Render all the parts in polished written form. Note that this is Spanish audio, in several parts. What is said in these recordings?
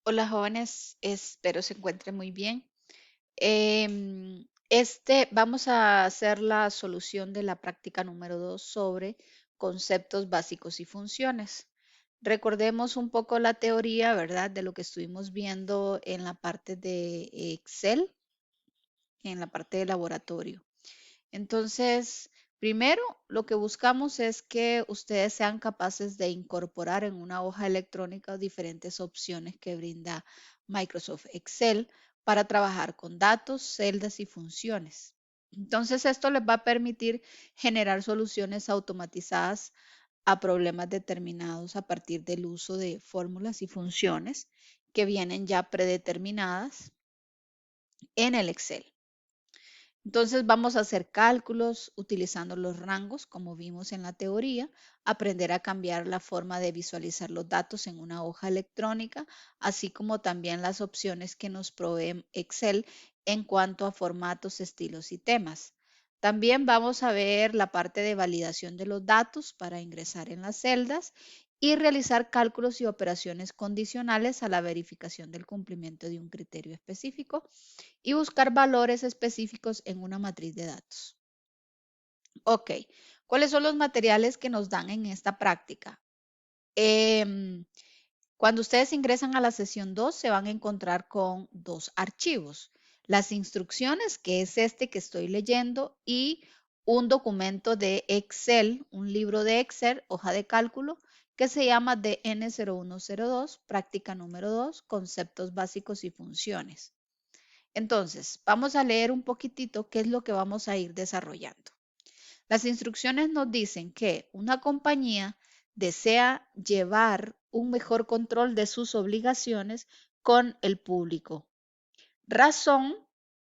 Hola jóvenes, espero se encuentren muy bien. Vamos a hacer la solución de la práctica número 2 sobre conceptos básicos y funciones. Recordemos un poco la teoría, ¿verdad? De lo que estuvimos viendo en la parte de Excel, en la parte de laboratorio. Entonces, primero, lo que buscamos es que ustedes sean capaces de incorporar en una hoja electrónica diferentes opciones que brinda Microsoft Excel para trabajar con datos, celdas y funciones. Entonces, esto les va a permitir generar soluciones automatizadas a problemas determinados a partir del uso de fórmulas y funciones que vienen ya predeterminadas en el Excel. Entonces vamos a hacer cálculos utilizando los rangos, como vimos en la teoría, aprender a cambiar la forma de visualizar los datos en una hoja electrónica, así como también las opciones que nos provee Excel en cuanto a formatos, estilos y temas. También vamos a ver la parte de validación de los datos para ingresar en las celdas y realizar cálculos y operaciones condicionales a la verificación del cumplimiento de un criterio específico y buscar valores específicos en una matriz de datos. Ok, ¿cuáles son los materiales que nos dan en esta práctica? Cuando ustedes ingresan a la sesión 2 se van a encontrar con dos archivos. Las instrucciones, que es este que estoy leyendo, y un documento de Excel, un libro de Excel, hoja de cálculo, que se llama DN0102, práctica número 2, conceptos básicos y funciones. Entonces, vamos a leer un poquitito qué es lo que vamos a ir desarrollando. Las instrucciones nos dicen que una compañía desea llevar un mejor control de sus obligaciones con el público, razón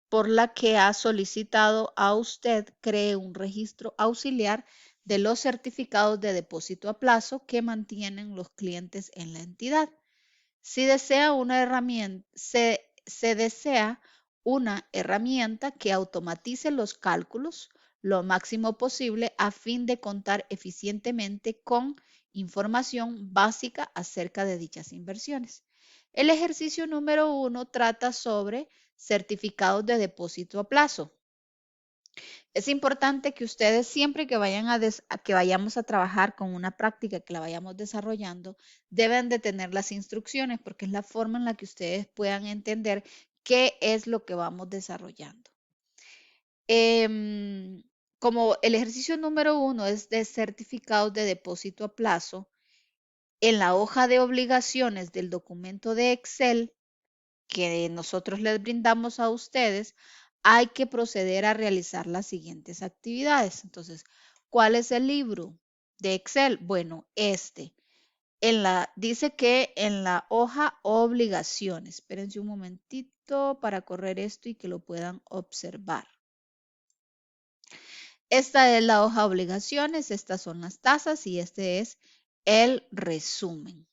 por la que ha solicitado a usted cree un registro auxiliar de los certificados de depósito a plazo que mantienen los clientes en la entidad. Si desea una herramienta, se desea una herramienta que automatice los cálculos lo máximo posible a fin de contar eficientemente con información básica acerca de dichas inversiones. El ejercicio número 1 trata sobre certificados de depósito a plazo. Es importante que ustedes siempre que que vayamos a trabajar con una práctica que la vayamos desarrollando, deben de tener las instrucciones porque es la forma en la que ustedes puedan entender qué es lo que vamos desarrollando. Em, Como el ejercicio número 1 es de certificados de depósito a plazo, en la hoja de obligaciones del documento de Excel que nosotros les brindamos a ustedes, hay que proceder a realizar las siguientes actividades. Entonces, ¿cuál es el libro de Excel? Bueno, este. Dice que en la hoja obligaciones. Espérense un momentito para correr esto y que lo puedan observar. Esta es la hoja obligaciones, estas son las tasas y este es el resumen.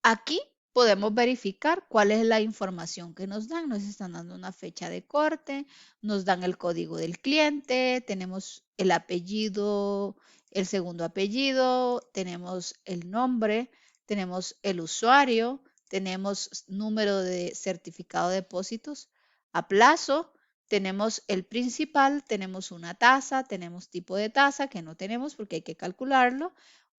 Aquí podemos verificar cuál es la información que nos dan. Nos están dando una fecha de corte, nos dan el código del cliente, tenemos el apellido, el segundo apellido, tenemos el nombre, tenemos el usuario, tenemos número de certificado de depósitos a plazo, tenemos el principal, tenemos una tasa, tenemos tipo de tasa que no tenemos porque hay que calcularlo,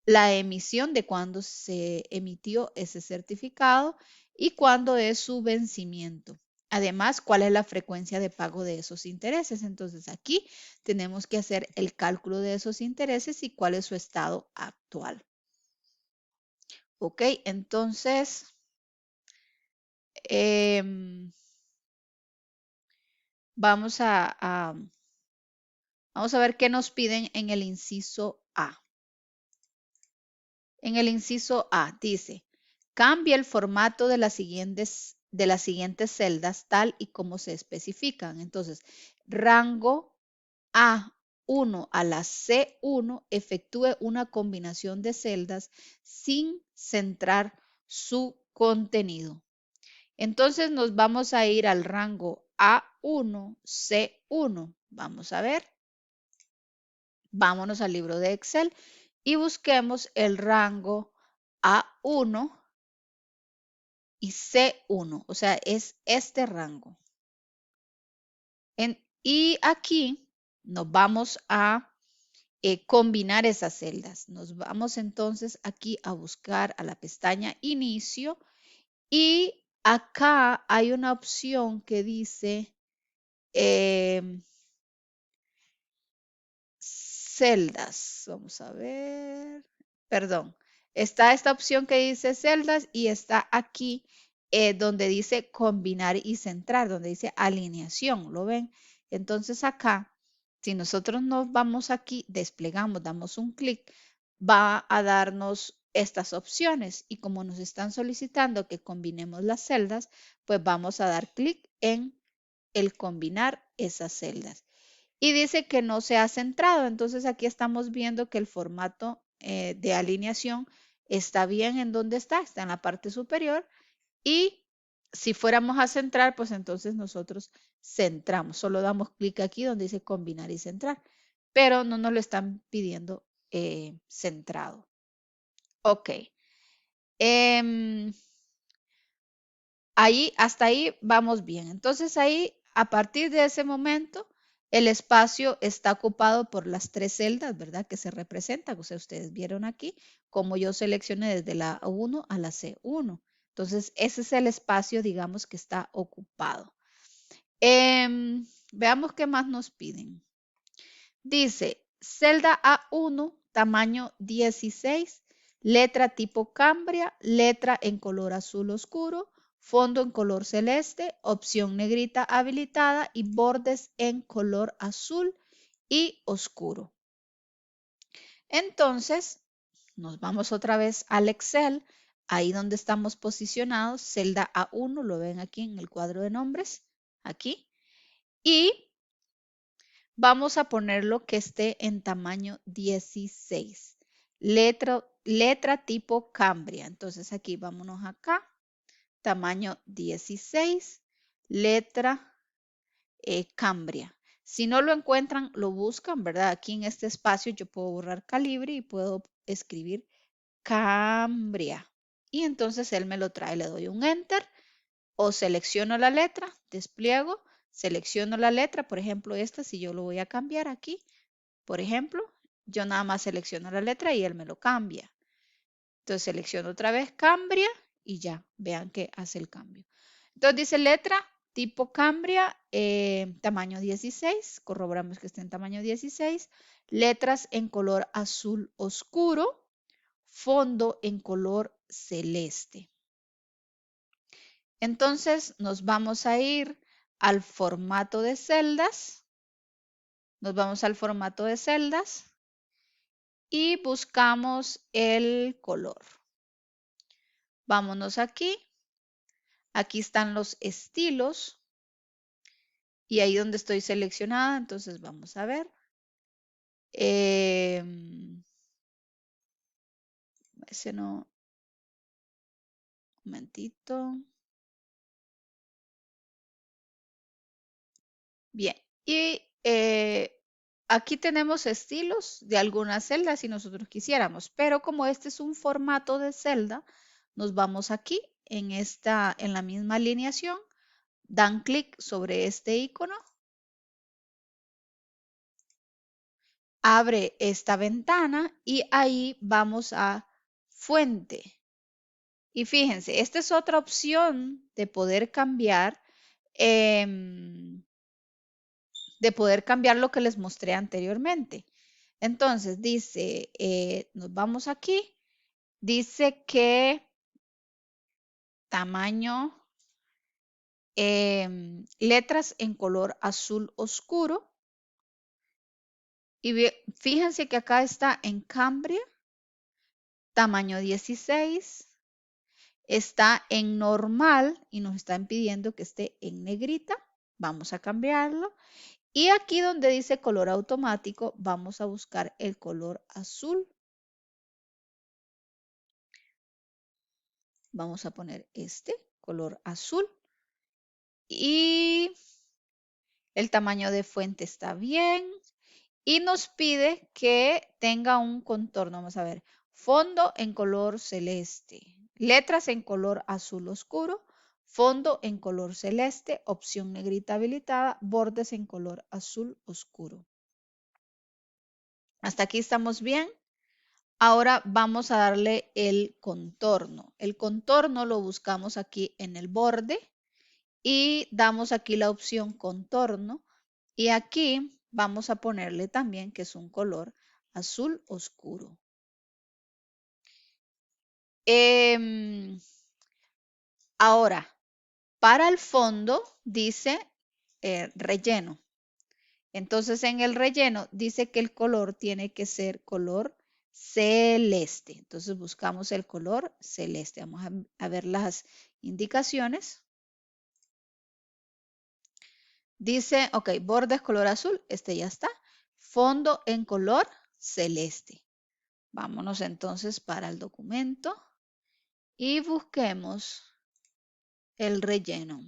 la emisión de cuándo se emitió ese certificado y cuándo es su vencimiento. Además, cuál es la frecuencia de pago de esos intereses. Entonces, aquí tenemos que hacer el cálculo de esos intereses y cuál es su estado actual. Ok, entonces, em, vamos vamos a ver qué nos piden en el inciso A. En el inciso A dice, cambia el formato de las siguientes celdas tal y como se especifican. Entonces, rango A1 a la C1 efectúe una combinación de celdas sin centrar su contenido. Entonces nos vamos a ir al rango A1, C1. Vamos a ver. Vámonos al libro de Excel y busquemos el rango A1 y C1, o sea, es este rango. Y aquí nos vamos a combinar esas celdas. Nos vamos entonces aquí a buscar a la pestaña Inicio y acá hay una opción que dice celdas. Vamos a ver. Perdón. Está esta opción que dice celdas y está aquí donde dice combinar y centrar, donde dice alineación. ¿Lo ven? Entonces acá, si nosotros nos vamos aquí, desplegamos, damos un clic, va a darnos estas opciones y como nos están solicitando que combinemos las celdas, pues vamos a dar clic en el combinar esas celdas y dice que no se ha centrado. Entonces aquí estamos viendo que el formato de alineación está bien en donde está en la parte superior y si fuéramos a centrar, pues entonces nosotros centramos. Solo damos clic aquí donde dice combinar y centrar, pero no nos lo están pidiendo centrado. Ok. Em, Ahí, hasta ahí vamos bien. Entonces ahí, a partir de ese momento, el espacio está ocupado por las tres celdas, ¿verdad? Que se representan. O sea, ustedes vieron aquí como yo seleccioné desde la A1 a la C1. Entonces, ese es el espacio, digamos, que está ocupado. Veamos qué más nos piden. Dice, celda A1, tamaño 16, letra tipo Cambria, letra en color azul oscuro, fondo en color celeste, opción negrita habilitada y bordes en color azul y oscuro. Entonces, nos vamos otra vez al Excel, ahí donde estamos posicionados, celda A1, lo ven aquí en el cuadro de nombres, aquí, y vamos a ponerlo que esté en tamaño 16. Letra tipo Cambria. Entonces aquí vámonos acá. Tamaño 16. Letra Cambria. Si no lo encuentran, lo buscan, ¿verdad? Aquí en este espacio yo puedo borrar calibre y puedo escribir Cambria. Y entonces él me lo trae. Le doy un Enter o selecciono la letra, despliego, selecciono la letra, por ejemplo esta, si yo lo voy a cambiar aquí, por ejemplo, yo nada más selecciono la letra y él me lo cambia. Entonces selecciono otra vez Cambria y ya, vean que hace el cambio. Entonces dice letra tipo Cambria, tamaño 16, corroboramos que esté en tamaño 16, letras en color azul oscuro, fondo en color celeste. Entonces nos vamos a ir al formato de celdas. Nos vamos al formato de celdas y buscamos el color. Vámonos aquí. Aquí están los estilos y ahí donde estoy seleccionada. Entonces vamos a ver. Ese no. Un momentito. Bien. Y aquí tenemos estilos de algunas celdas si nosotros quisiéramos, pero como este es un formato de celda, nos vamos aquí en la misma alineación, dan clic sobre este icono, abre esta ventana y ahí vamos a fuente. Y fíjense, esta es otra opción de poder cambiar lo que les mostré anteriormente. Entonces dice, nos vamos aquí, dice que tamaño, letras en color azul oscuro. Y fíjense que acá está en Cambria, tamaño 16, está en normal y nos están pidiendo que esté en negrita. Vamos a cambiarlo. Y aquí donde dice color automático, vamos a buscar el color azul. Vamos a poner este color azul. Y el tamaño de fuente está bien. y nos pide que tenga un contorno. Vamos a ver, fondo en color celeste, letras en color azul oscuro, fondo en color celeste, opción negrita habilitada, bordes en color azul oscuro. Hasta aquí estamos bien. Ahora vamos a darle el contorno. El contorno lo buscamos aquí en el borde y damos aquí la opción contorno. Y aquí vamos a ponerle también que es un color azul oscuro. Ahora, para el fondo dice relleno. Entonces en el relleno dice que el color tiene que ser color celeste. Entonces buscamos el color celeste. Vamos a ver las indicaciones. Dice, ok, bordes color azul, este ya está. Fondo en color celeste. Vámonos entonces para el documento y busquemos el relleno.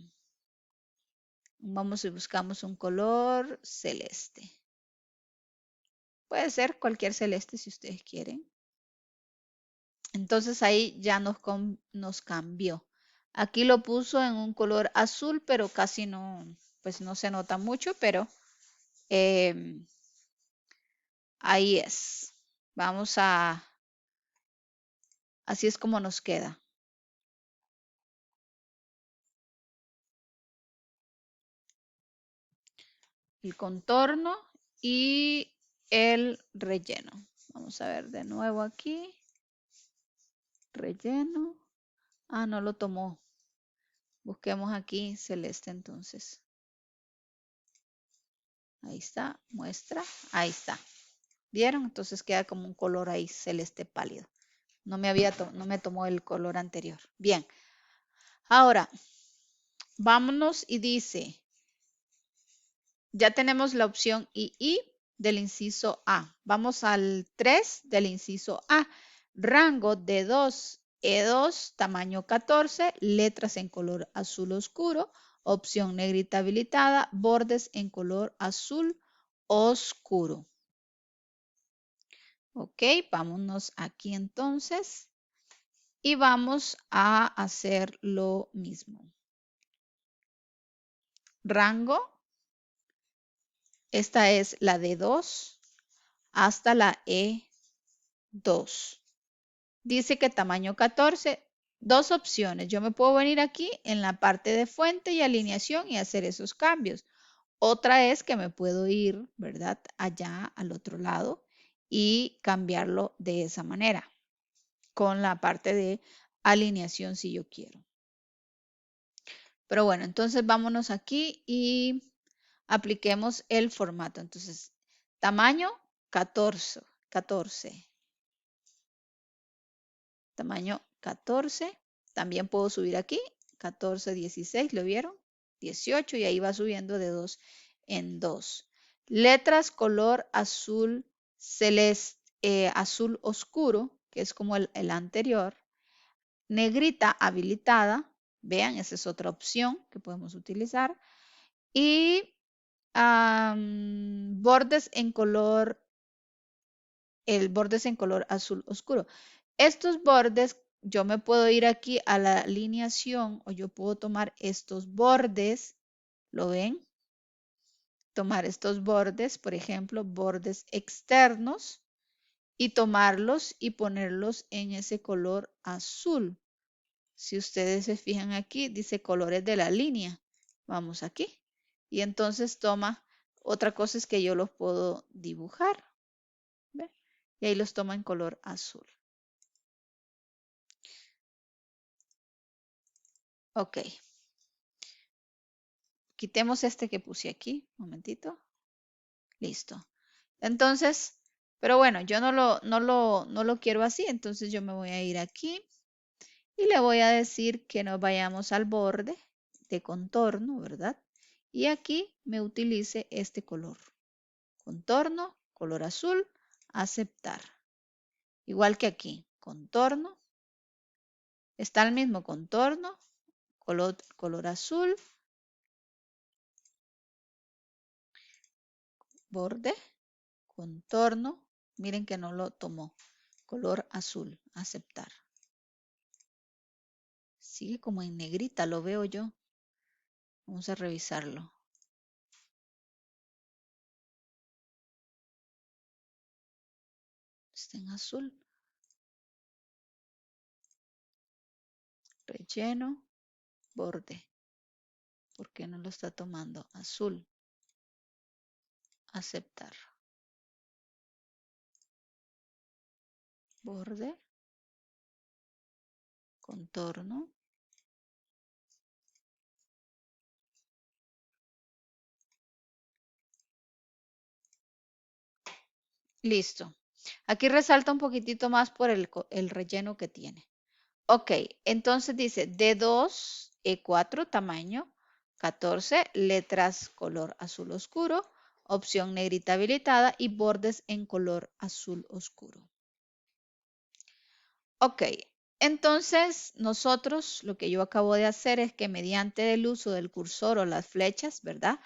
Vamos y buscamos un color celeste. Puede ser cualquier celeste si ustedes quieren. Entonces ahí ya nos cambió. Aquí lo puso en un color azul, pero casi no, pues no se nota mucho, pero ahí es. Vamos a, así es como nos queda. El contorno y el relleno. Vamos a ver de nuevo aquí. Relleno. Ah, no lo tomó. Busquemos aquí celeste entonces. Ahí está, muestra. Ahí está. ¿Vieron? Entonces queda como un color ahí celeste pálido. No me tomó el color anterior. Bien. Ahora, vámonos y dice, ya tenemos la opción II del inciso A. Vamos al 3 del inciso A. Rango de 2 E2, tamaño 14, letras en color azul oscuro, opción negrita habilitada, bordes en color azul oscuro. Ok, vámonos aquí entonces y vamos a hacer lo mismo. Rango, esta es la de 2 hasta la E2. Dice que tamaño 14, dos opciones. Yo me puedo venir aquí en la parte de fuente y alineación y hacer esos cambios. Otra es que me puedo ir, ¿verdad? Allá al otro lado y cambiarlo de esa manera, con la parte de alineación si yo quiero. Pero bueno, entonces vámonos aquí y apliquemos el formato. Entonces, tamaño 14. Tamaño 14. También puedo subir aquí. 14, 16, ¿lo vieron? 18 y ahí va subiendo de 2 en 2. Letras color azul celeste, azul oscuro, que es como el anterior. Negrita habilitada. Vean, esa es otra opción que podemos utilizar. Y bordes en color, bordes en color azul oscuro. Estos bordes, yo me puedo ir aquí a la alineación o yo puedo tomar estos bordes, ¿lo ven? Tomar estos bordes, por ejemplo, bordes externos y tomarlos y ponerlos en ese color azul. Si ustedes se fijan aquí, dice colores de la línea. Vamos aquí. Y entonces toma, otra cosa es que yo los puedo dibujar. ¿Ve? Y ahí los toma en color azul. Ok. Quitemos este que puse aquí. Un momentito. Listo. Entonces, pero bueno, yo no lo quiero así. Entonces yo me voy a ir aquí y le voy a decir que nos vayamos al borde de contorno, ¿verdad? Y aquí me utilice este color. Contorno, color azul, aceptar. Igual que aquí, contorno. Está el mismo contorno, color azul, borde, contorno. Miren que no lo tomó. Color azul, aceptar. Sigue como en negrita, lo veo yo. Vamos a revisarlo. Está en azul. Relleno, borde. ¿Por qué no lo está tomando? Azul. Aceptar. Borde. Contorno. Listo. Aquí resalta un poquitito más por el relleno que tiene. Ok, entonces dice D2, E4, tamaño 14, letras color azul oscuro, opción negrita habilitada y bordes en color azul oscuro. Ok, entonces nosotros lo que yo acabo de hacer es que mediante el uso del cursor o las flechas, ¿verdad?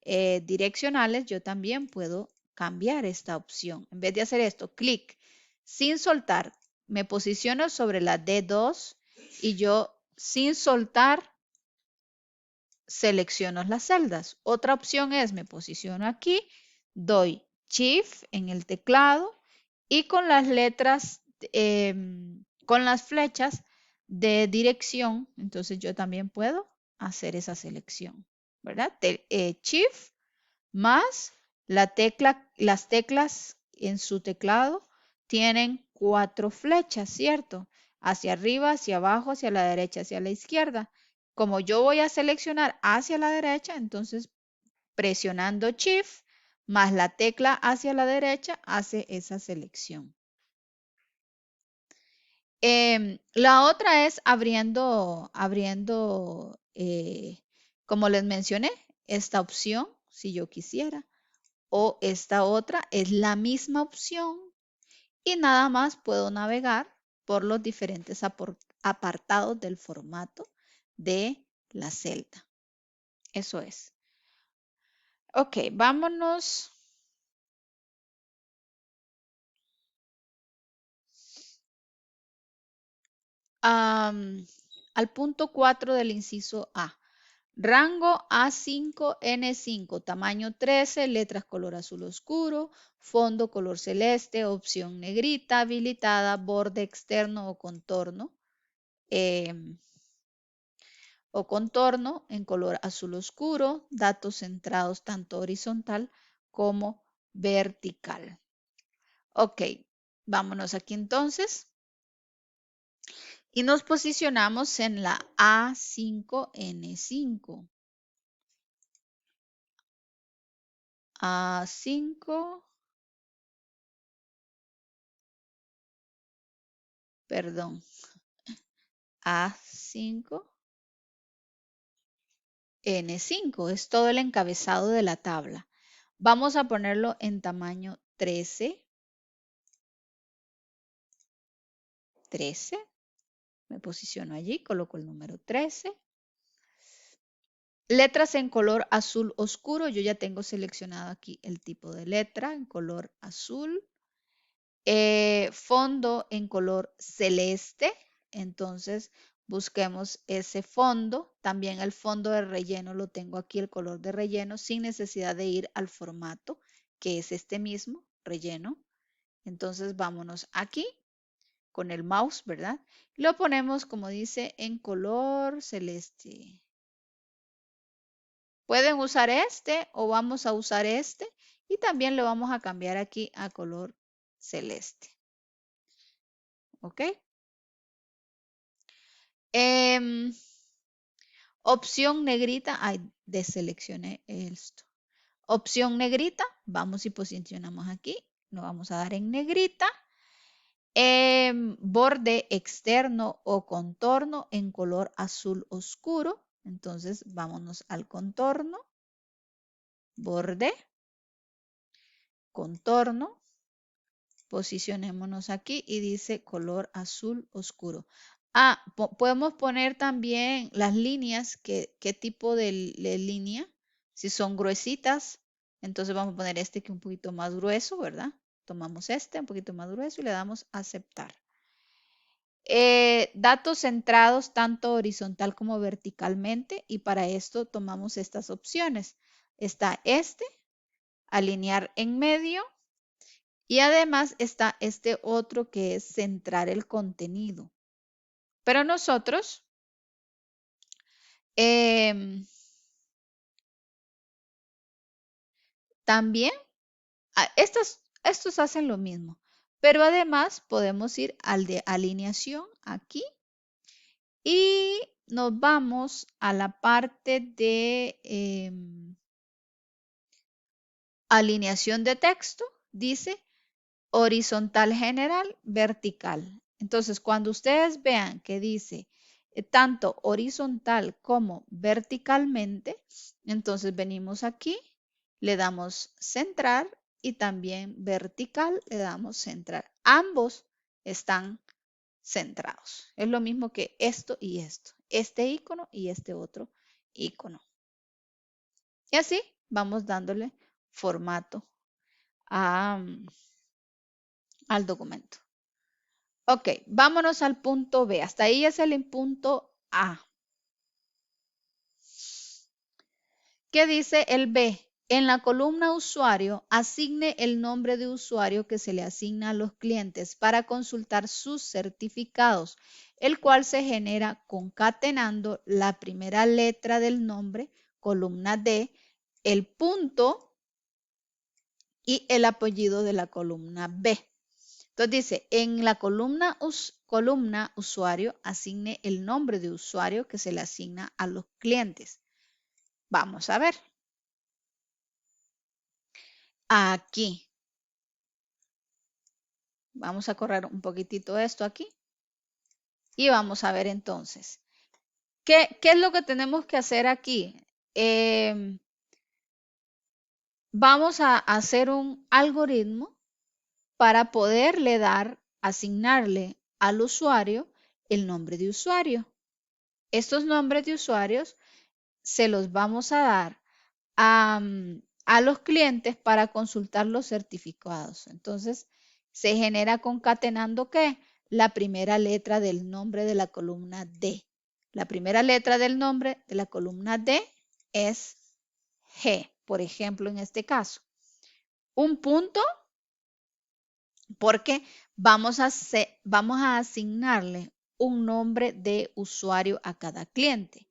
Direccionales, yo también puedo cambiar esta opción. En vez de hacer esto, clic sin soltar, me posiciono sobre la D2 y yo sin soltar selecciono las celdas. Otra opción es me posiciono aquí, doy Shift en el teclado y con las letras, con las flechas de dirección, entonces yo también puedo hacer esa selección, ¿verdad? Shift más las teclas en su teclado tienen 4 flechas, ¿cierto? Hacia arriba, hacia abajo, hacia la derecha, hacia la izquierda. Como yo voy a seleccionar hacia la derecha, entonces presionando Shift más la tecla hacia la derecha hace esa selección. La otra es abriendo, como les mencioné, esta opción, si yo quisiera. O esta otra es la misma opción y nada más puedo navegar por los diferentes apartados del formato de la celda. Eso es. Ok, vámonos al punto 4 del inciso A. Rango A5N5, tamaño 13, letras color azul oscuro, fondo color celeste, opción negrita, habilitada, borde externo o contorno en color azul oscuro, datos centrados tanto horizontal como vertical. Ok, vámonos aquí entonces. Y nos posicionamos en la A5N5. A5, perdón, A5, N5, es todo el encabezado de la tabla. Vamos a ponerlo en tamaño 13. 13. Me posiciono allí, coloco el número 13. Letras en color azul oscuro. Yo ya tengo seleccionado aquí el tipo de letra en color azul. Fondo en color celeste. Entonces busquemos ese fondo. También el fondo de relleno lo tengo aquí, el color de relleno, sin necesidad de ir al formato, que es este mismo, relleno. Entonces vámonos aquí con el mouse, ¿verdad? Lo ponemos, como dice, en color celeste. Pueden usar este o vamos a usar este y también lo vamos a cambiar aquí a color celeste. ¿Ok? Opción negrita, deseleccioné esto. Opción negrita, vamos y posicionamos aquí. Lo vamos a dar en negrita. Borde externo o contorno en color azul oscuro. Entonces, vámonos al contorno. Borde. Contorno. Posicionémonos aquí y dice color azul oscuro. Podemos poner también las líneas, qué tipo de línea. Si son gruesitas, Entonces vamos a poner este que es un poquito más grueso, ¿verdad? Tomamos este un poquito más grueso y le damos a aceptar. Datos centrados tanto horizontal como verticalmente, y para esto tomamos estas opciones. Está este, alinear en medio, y además está este otro que es centrar el contenido. Pero nosotros también, estos hacen lo mismo, pero además podemos ir al de alineación aquí y nos vamos a la parte de alineación de texto. Dice horizontal general, vertical. Entonces, cuando ustedes vean que dice tanto horizontal como verticalmente, entonces venimos aquí, le damos centrar y también vertical le damos centrar. Ambos están centrados. Es lo mismo que esto y esto. Este icono y este otro icono. Y así vamos dándole formato al documento. Ok, vámonos al punto B. Hasta ahí es el punto A. ¿Qué dice el B? En la columna usuario, asigne el nombre de usuario que se le asigna a los clientes para consultar sus certificados, el cual se genera concatenando la primera letra del nombre, columna D, el punto y el apellido de la columna B. Entonces dice, en la columna usuario, asigne el nombre de usuario que se le asigna a los clientes. Vamos a ver. Aquí. Vamos a correr un poquitito esto aquí. Y vamos a ver entonces. ¿Qué es lo que tenemos que hacer aquí? Vamos a hacer un algoritmo para poderle asignarle al usuario el nombre de usuario. Estos nombres de usuarios se los vamos a dar a los clientes para consultar los certificados. Entonces, se genera concatenando ¿qué? La primera letra del nombre de la columna D. La primera letra del nombre de la columna D es G, por ejemplo, en este caso. Un punto porque vamos a asignarle un nombre de usuario a cada cliente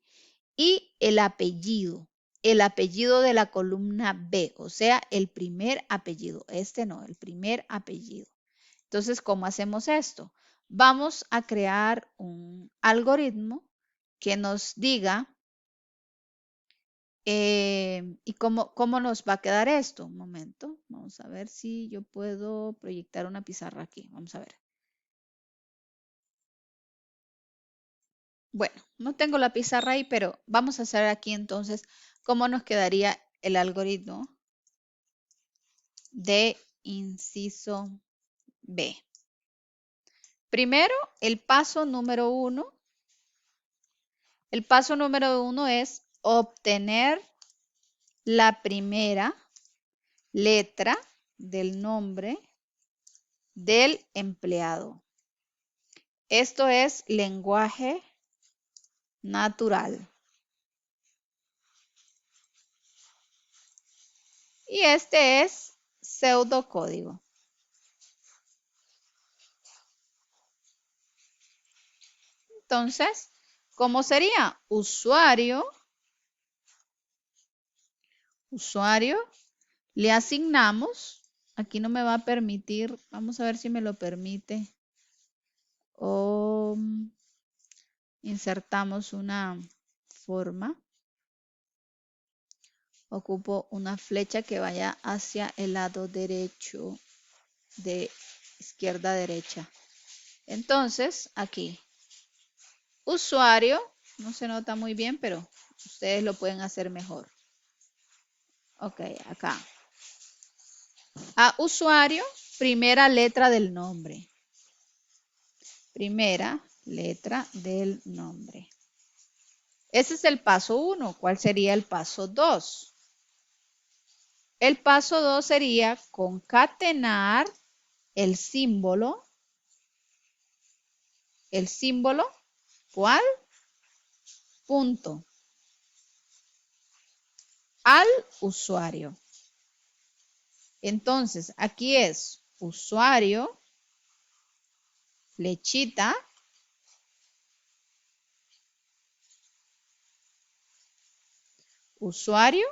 y el apellido de la columna B, o sea, el primer apellido. Este no, el primer apellido. Entonces, ¿cómo hacemos esto? Vamos a crear un algoritmo que nos diga y cómo nos va a quedar esto. Un momento, vamos a ver si yo puedo proyectar una pizarra aquí. Vamos a ver. Bueno, no tengo la pizarra ahí, pero vamos a hacer aquí entonces cómo nos quedaría el algoritmo de inciso B. Primero, el paso número 1. El paso número 1 es obtener la primera letra del nombre del empleado. Esto es lenguaje natural. Y este es pseudocódigo. Entonces, ¿cómo sería? Usuario, le asignamos, aquí no me va a permitir, vamos a ver si me lo permite, o insertamos una forma. Ocupo una flecha que vaya hacia el lado derecho, de izquierda a derecha. Entonces, aquí, usuario, no se nota muy bien, pero ustedes lo pueden hacer mejor. Ok, acá. A usuario, primera letra del nombre. Primera letra del nombre. Ese es el paso 1. ¿Cuál sería el paso 2? El paso 2 sería concatenar el símbolo. ¿El símbolo? ¿Cuál? Punto. Al usuario. Entonces, aquí es usuario, flechita, usuario,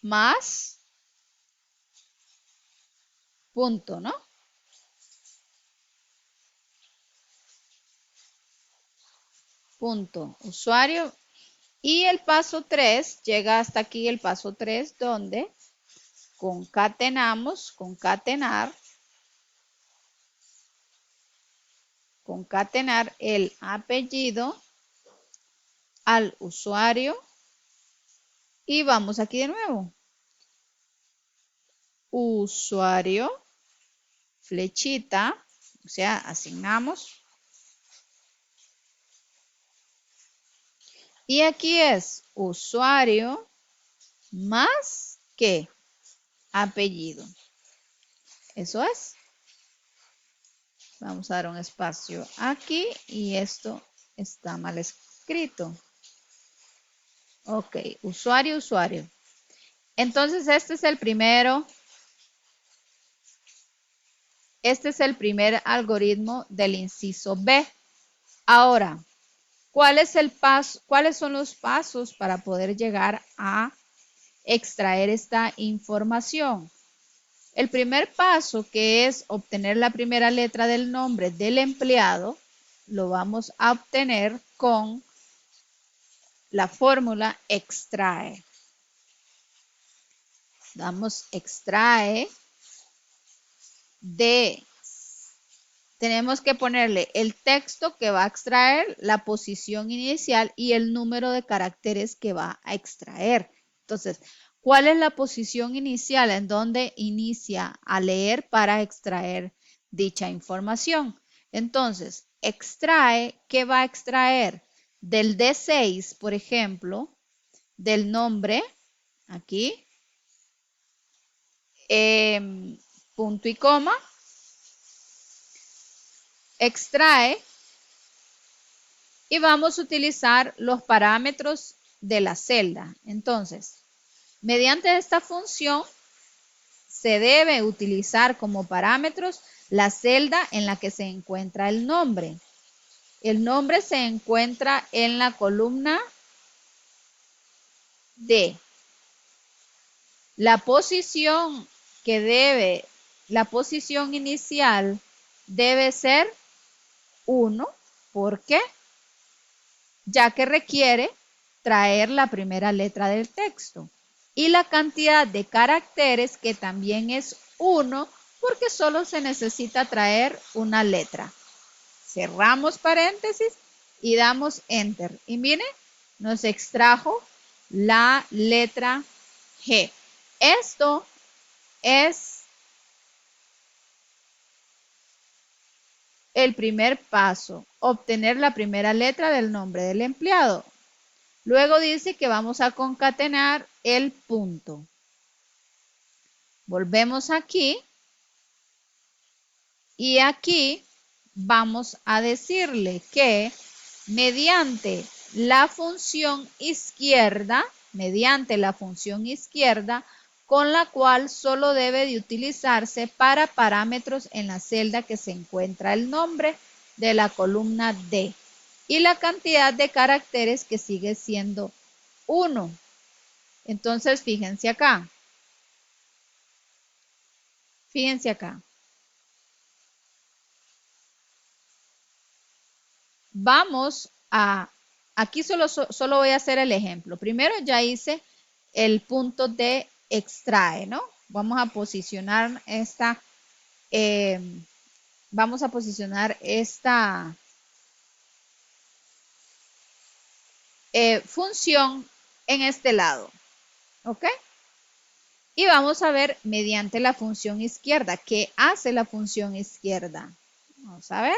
más, punto, ¿no? Punto, usuario. Y el paso 3, llega hasta aquí el paso 3, donde concatenamos, concatenar el apellido al usuario. Y vamos aquí de nuevo. Usuario, flechita, o sea, asignamos. Y aquí es usuario más que apellido. Eso es. Vamos a dar un espacio aquí y esto está mal escrito. Ok, usuario, usuario. Entonces este es el primero. Este es el primer algoritmo del inciso B. Ahora, ¿cuáles son los pasos para poder llegar a extraer esta información? El primer paso, que es obtener la primera letra del nombre del empleado, lo vamos a obtener con la fórmula extrae. Damos extrae de. Tenemos que ponerle el texto que va a extraer, la posición inicial y el número de caracteres que va a extraer. Entonces, ¿cuál es la posición inicial en donde inicia a leer para extraer dicha información? Entonces, extrae, ¿qué va a extraer? Del D6, por ejemplo, del nombre, aquí, punto y coma, extrae y vamos a utilizar los parámetros de la celda. Entonces, mediante esta función se debe utilizar como parámetros la celda en la que se encuentra el nombre. El nombre se encuentra en la columna D. La posición inicial debe ser 1. ¿Por qué? Ya que requiere traer la primera letra del texto. Y la cantidad de caracteres, que también es 1, porque solo se necesita traer una letra. Cerramos paréntesis y damos enter. Y miren, nos extrajo la letra G. Esto es el primer paso, obtener la primera letra del nombre del empleado. Luego dice que vamos a concatenar el punto. Volvemos aquí y aquí vamos a decirle que mediante la función izquierda, con la cual solo debe de utilizarse para parámetros en la celda que se encuentra el nombre de la columna D y la cantidad de caracteres, que sigue siendo 1. Entonces, fíjense acá. Fíjense acá. Vamos a, aquí solo voy a hacer el ejemplo. Primero ya hice el punto de extrae, ¿no? Vamos a posicionar esta, función en este lado, ¿ok? Y vamos a ver mediante la función izquierda. ¿Qué hace la función izquierda? Vamos a ver.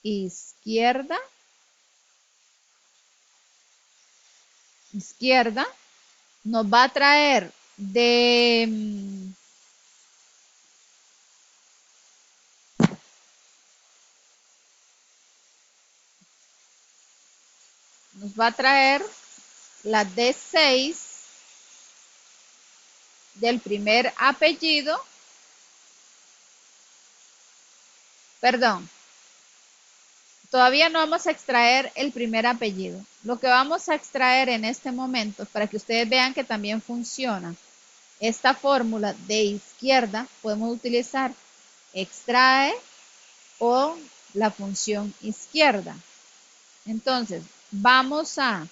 Izquierda. izquierda, nos va a traer de la D6 del primer apellido, perdón, todavía no vamos a extraer el primer apellido. Lo que vamos a extraer en este momento, para que ustedes vean que también funciona, esta fórmula de izquierda, podemos utilizar extrae o la función izquierda. Entonces, vamos a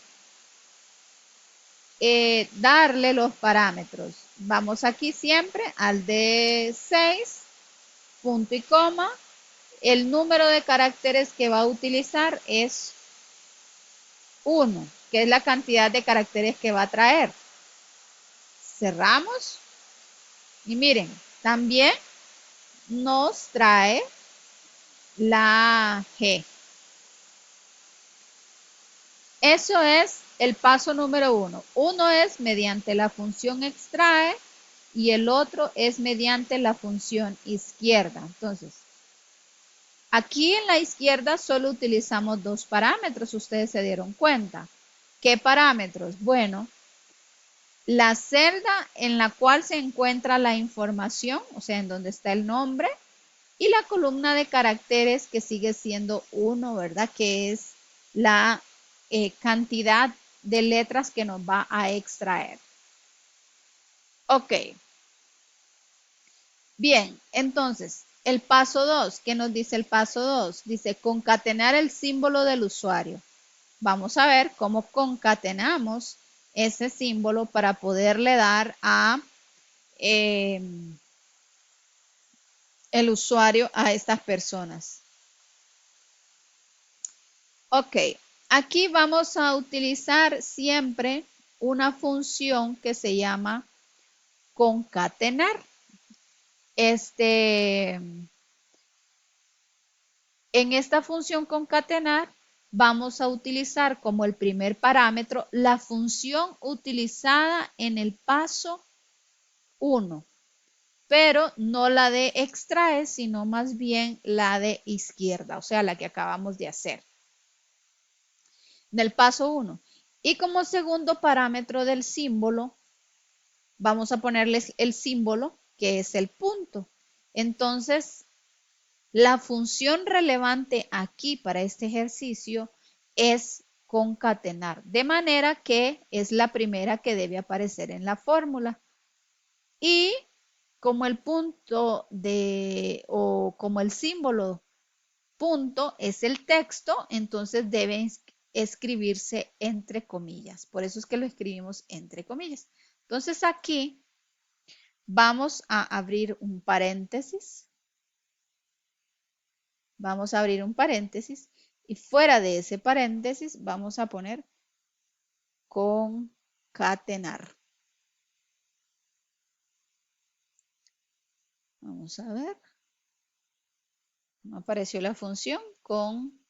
darle los parámetros. Vamos aquí siempre al D6, punto y coma. El número de caracteres que va a utilizar es 1, que es la cantidad de caracteres que va a traer. Cerramos. Y miren, también nos trae la G. Eso es el paso número 1. Uno es mediante la función extrae y el otro es mediante la función izquierda. Entonces, aquí en la izquierda solo utilizamos dos parámetros, ustedes se dieron cuenta. ¿Qué parámetros? Bueno, la celda en la cual se encuentra la información, o sea, en donde está el nombre, y la columna de caracteres que sigue siendo 1, ¿verdad? Que es la cantidad de letras que nos va a extraer. Ok. Bien, entonces, el paso 2, ¿qué nos dice el paso 2? Dice concatenar el símbolo del usuario. Vamos a ver cómo concatenamos ese símbolo para poderle dar a el usuario a estas personas. Ok, aquí vamos a utilizar siempre una función que se llama concatenar. En esta función concatenar vamos a utilizar como el primer parámetro la función utilizada en el paso 1, pero no la de extrae, sino más bien la de izquierda, o sea, la que acabamos de hacer. Del paso 1. Y como segundo parámetro del símbolo, vamos a ponerles el símbolo que es el punto. Entonces, la función relevante aquí para este ejercicio es concatenar, de manera que es la primera que debe aparecer en la fórmula. Y como el punto o como el símbolo punto es el texto, entonces debe escribirse entre comillas. Por eso es que lo escribimos entre comillas. Entonces aquí vamos a abrir un paréntesis. Vamos a abrir un paréntesis y fuera de ese paréntesis vamos a poner concatenar. Vamos a ver. No apareció la función con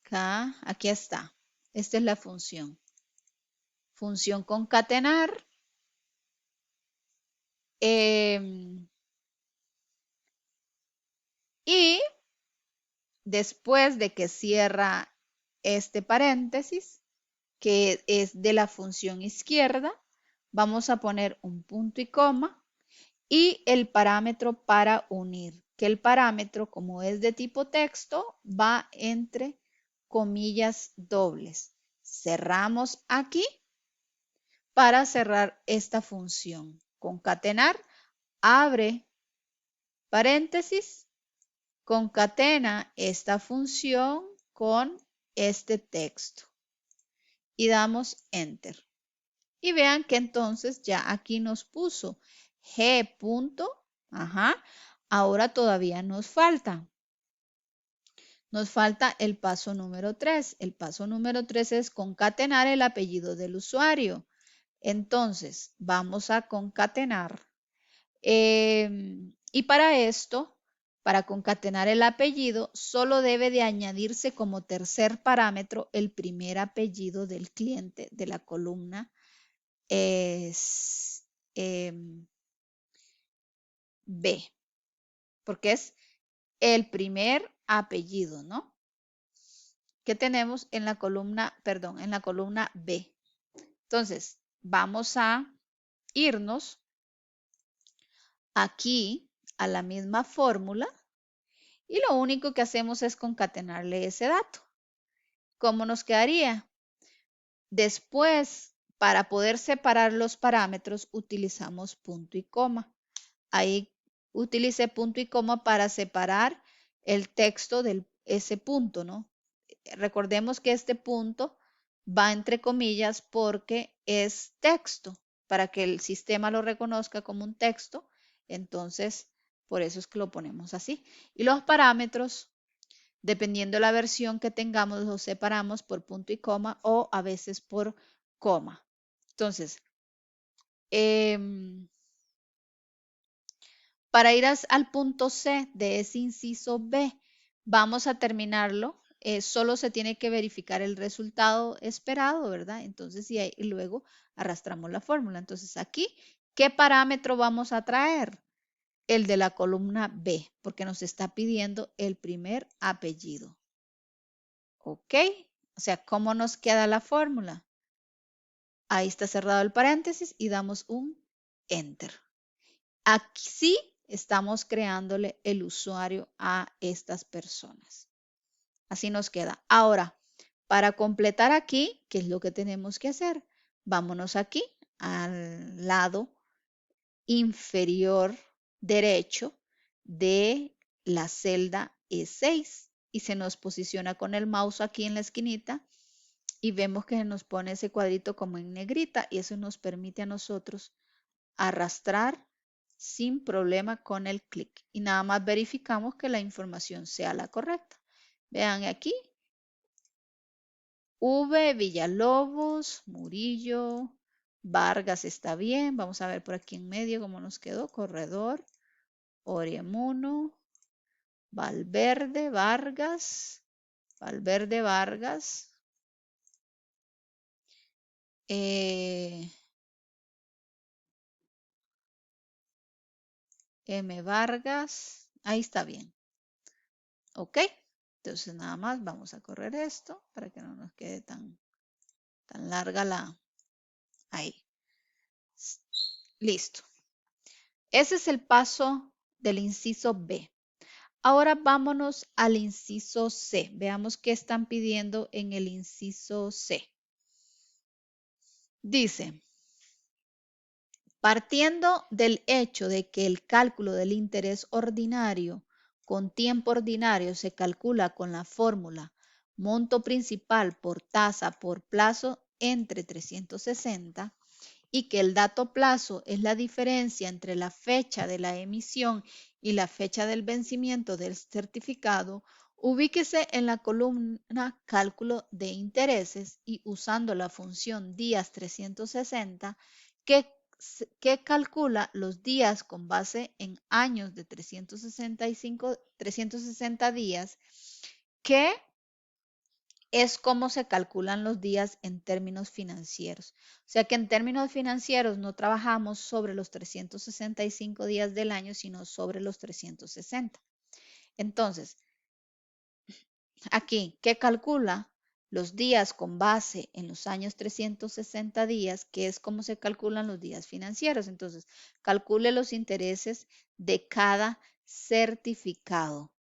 K. Aquí está. Esta es la función. Función concatenar. Y después de que cierra este paréntesis, que es de la función izquierda, vamos a poner un punto y coma y el parámetro para unir, que el parámetro, como es de tipo texto, va entre comillas dobles. Cerramos aquí para cerrar esta función. Concatenar, abre paréntesis, concatena esta función con este texto y damos enter. Y vean que entonces ya aquí nos puso G punto, ahora todavía nos falta. Nos falta el paso número 3. El paso número 3 es concatenar el apellido del usuario. Entonces, vamos a concatenar. Y para esto, Para concatenar el apellido, solo debe de añadirse como tercer parámetro el primer apellido del cliente de la columna es, B, porque es el primer apellido, ¿no? Que tenemos en la columna, perdón, en la columna B. Entonces, vamos a irnos aquí a la misma fórmula y lo único que hacemos es concatenarle ese dato. ¿Cómo nos quedaría? Después, para poder separar los parámetros, utilizamos punto y coma. Ahí utilicé punto y coma para separar el texto de ese punto, ¿no? Recordemos que este punto va entre comillas porque es texto, para que el sistema lo reconozca como un texto. Entonces, por eso es que lo ponemos así. Y los parámetros, dependiendo la versión que tengamos, los separamos por punto y coma o a veces por coma. Entonces, para ir al punto C de ese inciso B, vamos a terminarlo. Solo se tiene que verificar el resultado esperado, ¿verdad? Entonces, y luego arrastramos la fórmula. Entonces, aquí, ¿qué parámetro vamos a traer? El de la columna B, porque nos está pidiendo el primer apellido. ¿Ok? O sea, ¿cómo nos queda la fórmula? Ahí está cerrado el paréntesis y damos un Enter. Aquí sí estamos creándole el usuario a estas personas. Así nos queda. Ahora, para completar aquí, ¿qué es lo que tenemos que hacer? Vámonos aquí al lado inferior derecho de la celda E6 y se nos posiciona con el mouse aquí en la esquinita y vemos que nos pone ese cuadrito como en negrita y eso nos permite a nosotros arrastrar sin problema con el clic y nada más verificamos que la información sea la correcta. Vean aquí, V, Villalobos, Murillo, Vargas está bien. Vamos a ver por aquí en medio cómo nos quedó. Corredor, Oremuno, Valverde, Vargas, Valverde, Vargas. M. Vargas, ahí está bien. Ok, entonces nada más vamos a correr esto para que no nos quede tan larga la... Ahí. Listo. Ese es el paso del inciso B. Ahora vámonos al inciso C. Veamos qué están pidiendo en el inciso C. Dice, partiendo del hecho de que el cálculo del interés ordinario con tiempo ordinario se calcula con la fórmula monto principal por tasa por plazo entre 360 y que el dato plazo es la diferencia entre la fecha de la emisión y la fecha del vencimiento del certificado, ubíquese en la columna cálculo de intereses y usando la función días 360 que calcula los días con base en años de 360 días, que es cómo se calculan los días en términos financieros. O sea que en términos financieros no trabajamos sobre los 365 días del año, sino sobre los 360. Entonces, aquí, ¿qué calcula? Los días con base en los años 360 días, que es cómo se calculan los días financieros. Entonces, calcule los intereses de cada certificado.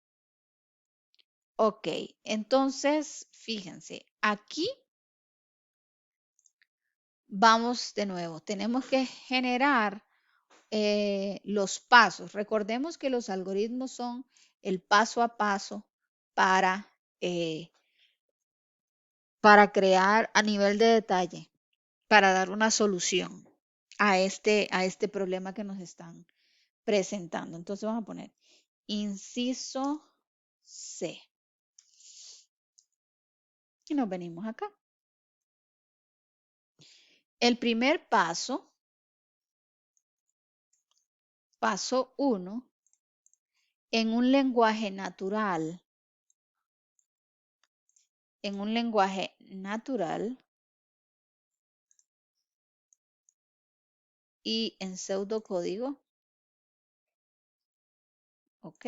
Ok, entonces, fíjense, aquí vamos de nuevo. Tenemos que generar los pasos. Recordemos que los algoritmos son el paso a paso para, eh, para crear a nivel de detalle, para dar una solución a este problema que nos están presentando. Entonces vamos a poner inciso C. Y nos venimos acá. El primer paso, paso 1, en un lenguaje natural, y en pseudocódigo, ¿ok?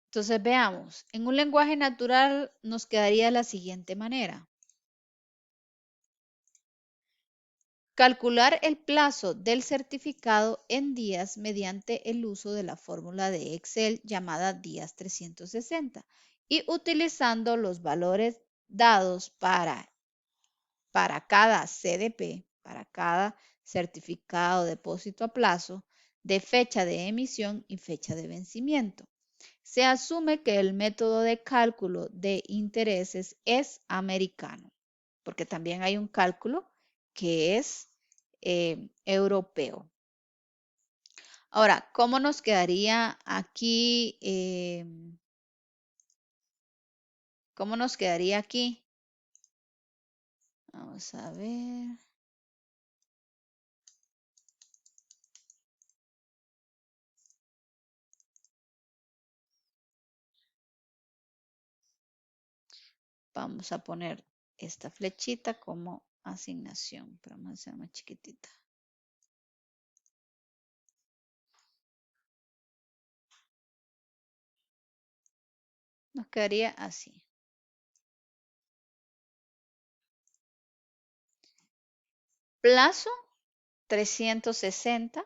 Entonces veamos, en un lenguaje natural nos quedaría de la siguiente manera. Calcular el plazo del certificado en días mediante el uso de la fórmula de Excel llamada días 360 y utilizando los valores dados para cada CDP, para cada certificado de depósito a plazo, de fecha de emisión y fecha de vencimiento. Se asume que el método de cálculo de intereses es americano, porque también hay un cálculo que es europeo. Ahora, ¿cómo nos quedaría aquí? ¿Cómo nos quedaría aquí? Vamos a ver. Vamos a poner esta flechita como asignación, pero vamos a hacer más chiquitita. Nos quedaría así. Plazo 360,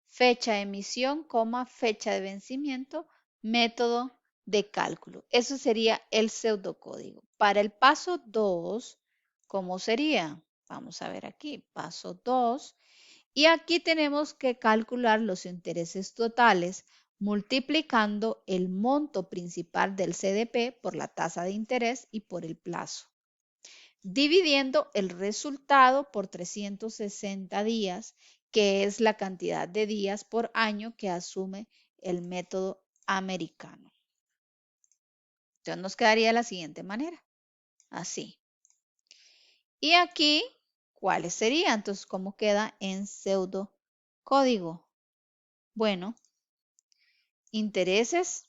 fecha de emisión, fecha de vencimiento, método de cálculo. Eso sería el pseudocódigo. Para el paso 2, ¿cómo sería? Vamos a ver aquí, paso 2. Y aquí tenemos que calcular los intereses totales multiplicando el monto principal del CDP por la tasa de interés y por el plazo, dividiendo el resultado por 360 días, que es la cantidad de días por año que asume el método americano. Entonces nos quedaría de la siguiente manera, así. Y aquí, ¿cuáles serían? Entonces, ¿cómo queda en pseudocódigo? Bueno, intereses.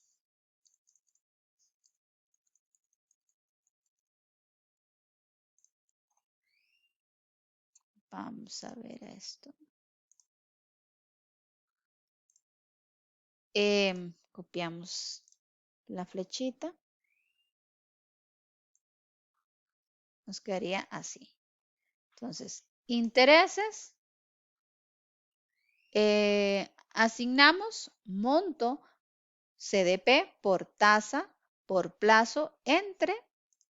Vamos a ver esto. Copiamos la flechita. Nos quedaría así. Entonces, intereses. Asignamos monto CDP por tasa por plazo entre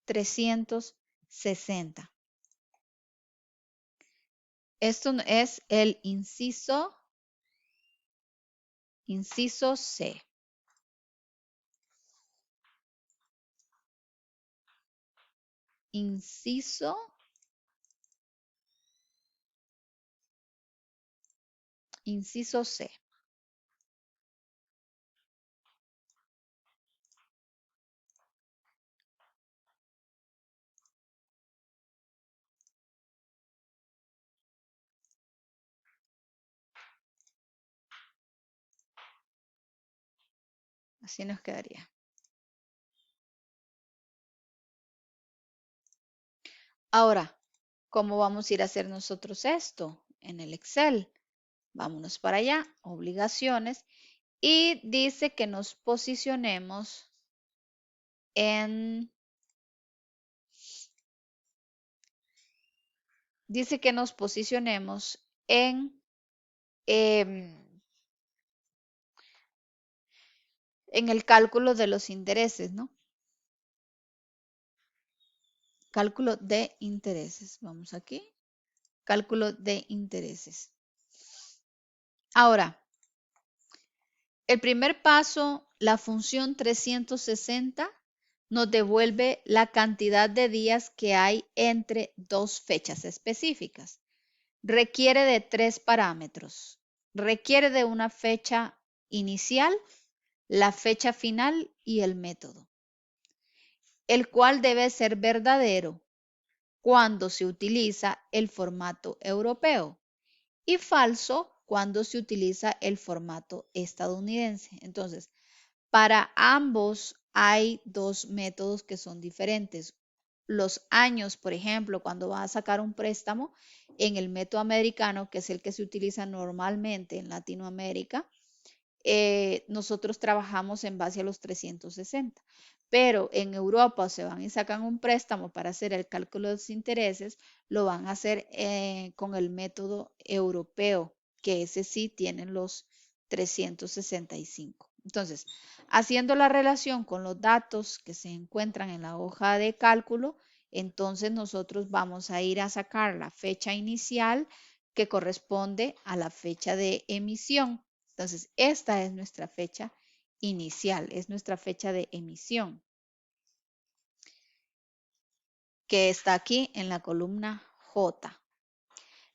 360. Esto es el inciso C. Inciso C. Así nos quedaría. Ahora, ¿cómo vamos a ir a hacer nosotros esto en el Excel? Vámonos para allá, obligaciones, y dice que nos posicionemos en en el cálculo de los intereses, ¿no? Cálculo de intereses. Vamos aquí. Cálculo de intereses. Ahora, el primer paso, la función 360 nos devuelve la cantidad de días que hay entre dos fechas específicas. Requiere de 3 parámetros. Requiere de una fecha inicial, la fecha final y el método, el cual debe ser verdadero cuando se utiliza el formato europeo y falso cuando se utiliza el formato estadounidense. Entonces, para ambos hay dos métodos que son diferentes. Los años, por ejemplo, cuando va a sacar un préstamo en el método americano, que es el que se utiliza normalmente en Latinoamérica, nosotros trabajamos en base a los 360. Pero en Europa se van y sacan un préstamo para hacer el cálculo de los intereses, lo van a hacer con el método europeo, que ese sí tienen los 365. Entonces, haciendo la relación con los datos que se encuentran en la hoja de cálculo, entonces nosotros vamos a ir a sacar la fecha inicial que corresponde a la fecha de emisión. Entonces, esta es nuestra fecha inicial, es nuestra fecha de emisión, que está aquí en la columna J.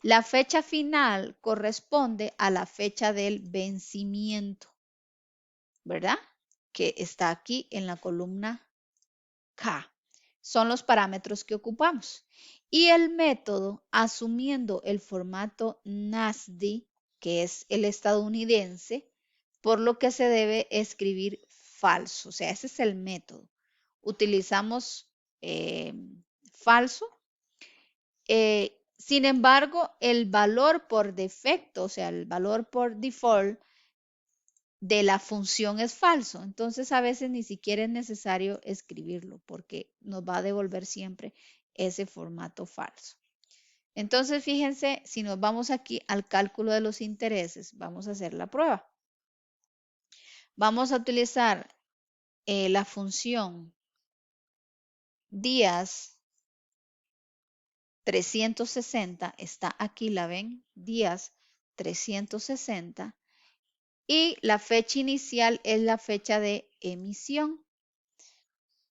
La fecha final corresponde a la fecha del vencimiento, ¿verdad? Que está aquí en la columna K. Son los parámetros que ocupamos. Y el método, asumiendo el formato NASD, que es el estadounidense, por lo que se debe escribir falso. O sea, ese es el método. Utilizamos falso. Sin embargo, el valor por defecto, o sea, el valor por default de la función es falso. Entonces, a veces ni siquiera es necesario escribirlo porque nos va a devolver siempre ese formato falso. Entonces, fíjense, si nos vamos aquí al cálculo de los intereses, vamos a hacer la prueba. Vamos a utilizar la función días 360, está aquí, la ven, días 360, y la fecha inicial es la fecha de emisión,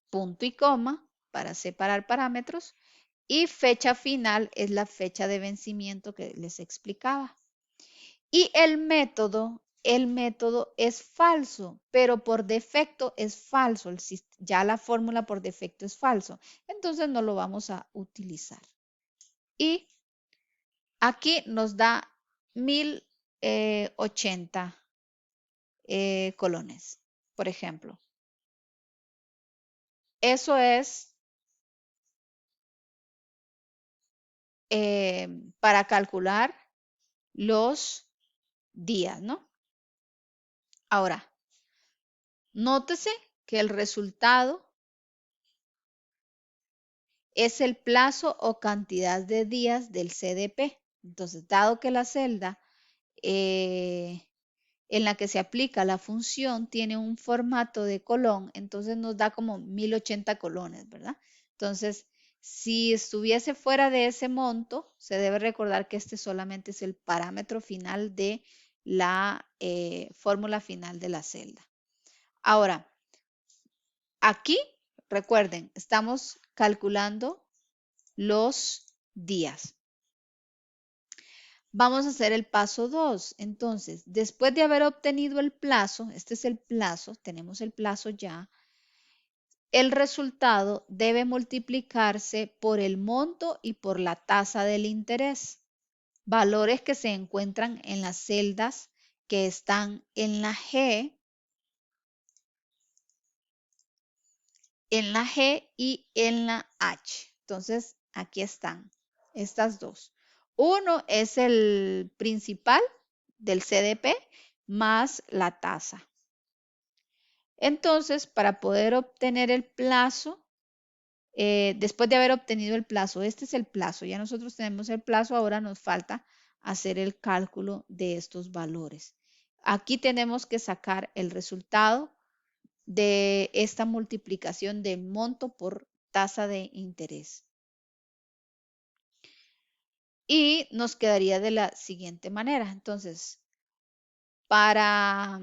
punto y coma para separar parámetros, y fecha final es la fecha de vencimiento que les explicaba. Y el método es falso, pero por defecto es falso. Ya la fórmula por defecto es falso. Entonces no lo vamos a utilizar. Y aquí nos da 1080 colones, por ejemplo. Eso es para calcular los días, ¿no? Ahora, nótese que el resultado es el plazo o cantidad de días del CDP. Entonces, dado que la celda en la que se aplica la función tiene un formato de colón, entonces nos da como 1080 colones, ¿verdad? Entonces, si estuviese fuera de ese monto, se debe recordar que este solamente es el parámetro final de la fórmula final de la celda. Ahora, aquí, recuerden, estamos calculando los días. Vamos a hacer el paso 2. Entonces, después de haber obtenido el plazo, este es el plazo, tenemos el plazo ya, el resultado debe multiplicarse por el monto y por la tasa del interés, valores que se encuentran en las celdas que están en la G, y en la H. Entonces, aquí están estas dos. Uno es el principal del CDP más la tasa. Entonces, para poder obtener el plazo, después de haber obtenido el plazo, este es el plazo, ya nosotros tenemos el plazo, ahora nos falta hacer el cálculo de estos valores. Aquí tenemos que sacar el resultado de esta multiplicación de monto por tasa de interés. Y nos quedaría de la siguiente manera. Entonces, para